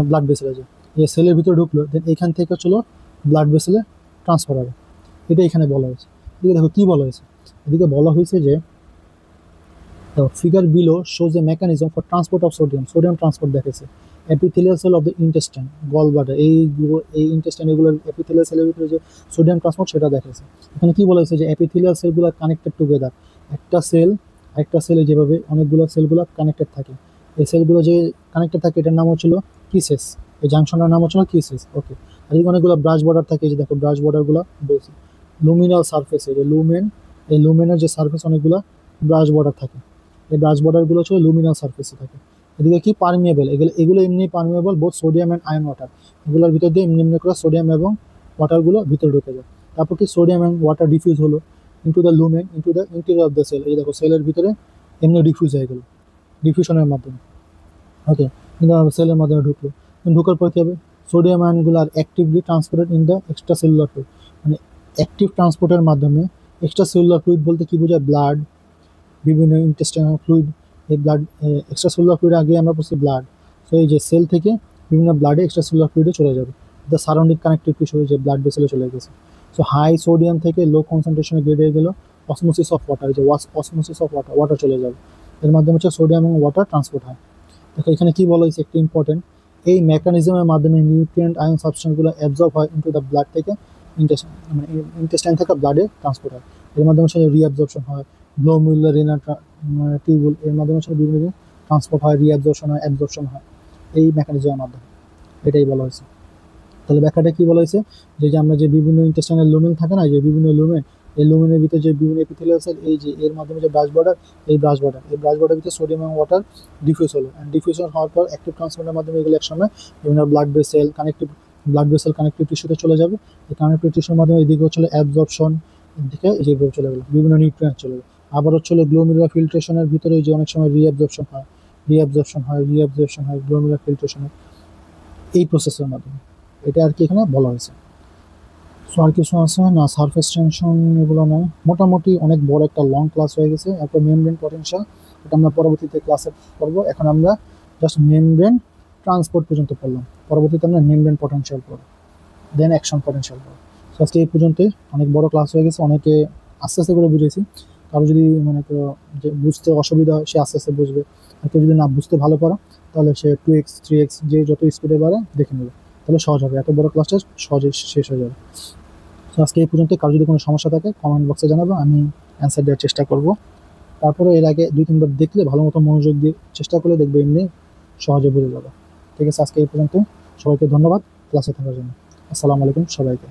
ব্লাড ভেসেলে যায়, এই সেলের ভিতরে ঢুকলো, দেন এখান থেকে চলো ব্লাড ভেসেলে ট্রান্সফার হবে। এটা এখানে বলা হয়েছে। এদিকে দেখো কি বলা হয়েছে, এদিকে বলা হয়েছে যে the figure below shows a mechanism for transport of sodium transport দেখাইছে epithelial cell of the intestine, gallbladder, এই ইন্টেস্টাইন এগুলোর epithelial সেলের ভিতরে যে সোডিয়াম ট্রান্সপোর্ট সেটা দেখাইছে। এখানে কি বলা হয়েছে যে epithelial সেলগুলো কানেক্টেড টুগেদার, একটা সেলে যেভাবে অনেকগুলো সেলগুলো কানেক্টেড থাকে, এই সেলগুলো যে কানেক্টেড থাকে এটার নাম হচ্ছিল কিসেস, এই জাংশনের নাম হচ্ছিল কিসেস, ওকে। আর এই অনেকগুলো ব্রাশ বর্ডার থাকে, যে দেখো ব্রাশ বর্ডারগুলো বলছি লুমিনাল সারফেস, এই যে লুমেন, এই লুমেনের যে সারফেস অনেকগুলো ব্রাশ বর্ডার থাকে, এই ব্রাশ বর্ডারগুলো হচ্ছে লুমিনাল সারফেসে থাকে। এদিকে কি পারমিয়েবল, এগুলো এমনি permeable, both sodium and ion water, এগুলোর ভিতর দিয়ে এমনি এমনি করে সোডিয়াম এবং ওয়াটারগুলো ভিতরে ঢুকে যায়। তারপর কি সোডিয়াম অ্যান্ড ওয়াটার ডিফিউজ হলো into the lumen, into the interior of the cell, এই দেখো সেলের ভিতরে এমনি ডিফিউজ হয়ে গেলো ডিফিউশনের মাধ্যমে, ওকে। কিন্তু সেলের মাধ্যমে ঢুকলো, ঢুকার পর কি হবে, সোডিয়াম আয়নগুলো আর actively transported in the extracellular fluid, মানে অ্যাক্টিভ ট্রান্সপোর্টের মাধ্যমে। এক্সট্রা সেলুলার ফ্লুইড বলতে কি বোঝায়, ব্লাড, বিভিন্ন ইন্টেস্টাইনাল ফ্লুইড, এই ব্লাড এক্সট্রা সেলুলার ফ্লুইড আগে আমরা বলছি ব্লাড, সো এই যে সেল থেকে বিভিন্ন ব্লাডে এক্সট্রা সেলুলার ফ্লুইডে চলে যাবে, দ্য সারাউন্ডিং কানেক্টিভ টিস্যু যে ব্লাড ভেসেলে চলে গেছে। সো হাই সোডিয়াম থেকে লো কনসেন্ট্রেশনে বেড়ে গেল অসমোসিস অফ ওয়াটার, যে অসমোসিস অফ ওয়াটার, ওয়াটার চলে যাবে, এর মাধ্যমে হচ্ছে সোডিয়াম এবং ওয়াটার ট্রান্সপোর্ট হয়। দেখো এখানে কি বলা হয়েছে, একটু ইম্পর্টেন্ট, এই মেকানিজমের মাধ্যমে নিউট্রিয়েন্ট আয়ন সাবস্টেন্সগুলো অ্যাবজর্ব হয় ইন্টু দ্য ব্লাড থেকে ইন্টেস্টাইন, মানে ইন্টেস্টাইন থেকে ব্লাডে ট্রান্সপোর্ট হয়, এর মাধ্যমে হচ্ছে রিঅ্যাবজর্পশন হয়, গ্লোমেরুলার রেনাল টিউবুল, এর মাধ্যমে হচ্ছে বিভিন্ন ট্রান্সপোর্ট হয়, রিঅ্যাবজর্পশন হয়, অ্যাবজর্পশন হয় এই মেকানিজমের মাধ্যমে, এটাই বলা হয়েছে। তাহলে ব্যাখ্যাটা কি বলা হয়েছে, যে আমরা যে বিভিন্ন ইন্টেস্টাইনাল লুমেন থাকে না, যে বিভিন্ন লুমেন এই লুমিনের ভিতরে যে বিভিন্ন এপিথেলিয়াল সেল, এই যে এর মাধ্যমে যে ব্রাশ বর্ডার ভিতরে সোডিয়াম এবং ওয়াটার ডিফিউজ হলো, অ্যান্ড ডিফিউশন হওয়ার পর অ্যাক্টিভ ট্রান্সপোর্টের মাধ্যমে এগুলো একসময় বিভিন্ন ব্লাড ভেসেল কানেক্টিভ টিস্যুতে চলে যাবে। এই কানেক্টিভ টিস্যুর মাধ্যমে এদিকে হচ্ছে অ্যাবজর্পশন, এদিকে যেভাবে চলে গেলো বিভিন্ন নিউট্রিয়েন্ট চলে গেলো। আবার হচ্ছে গ্লোমেরুলার ফিল্ট্রেশনের ভিতরে যে অনেক সময় রিঅ্যাবজর্পশন হয় গ্লোমেরুলার ফিল্ট্রেশনের এই প্রসেসের মাধ্যমে। এটা আর কি এখানে বলা হয়েছে। সো আর কিছু আছে না, সারফেস টেনশন এগুলো নয়। মোটামুটি অনেক বড় একটা লং ক্লাস হয়ে গেছে। এরপর মেমব্রেন পটেনশিয়াল, এটা আমরা পরবর্তীতে ক্লাসে পড়বো। এখন আমরা জাস্ট মেমব্রেন ট্রান্সপোর্ট পর্যন্ত পড়লাম, পরবর্তীতে আমরা মেমব্রেন পটেনশিয়াল পড়বো, দেন অ্যাকশন পটেনশিয়াল পড়বো। সো আজকে এই পর্যন্তই, অনেক বড় ক্লাস হয়ে গেছে, অনেকে আস্তে আস্তে করে বুঝেছি। কারো যদি মনে করো যে বুঝতে অসুবিধা হয়, সে আস্তে আস্তে বুঝবে। আর কেউ যদি না বুঝতে ভালো পারো, তাহলে সে 2x 3x যে যত স্পিডে বাড়ে দেখে নেবে, তাহলে সহজ হবে, এত বড় ক্লাসটা সহজে শেষ হয়ে যাবে। তো আজকে এই পর্যন্ত। কারো যদি কোনো সমস্যা থাকে কমেন্ট বক্সে জানাবো, আমি অ্যান্সার দেওয়ার চেষ্টা করব। তারপরে এর আগে 2-3 বার দেখলে, ভালো মতো মনোযোগ দিয়ে চেষ্টা করলে দেখবে এমনি সহজে বুঝে যাবে। ঠিক আছে, আজকে এই পর্যন্ত। সবাইকে ধন্যবাদ ক্লাসে থাকার জন্য। আসসালামু আলাইকুম সবাইকে।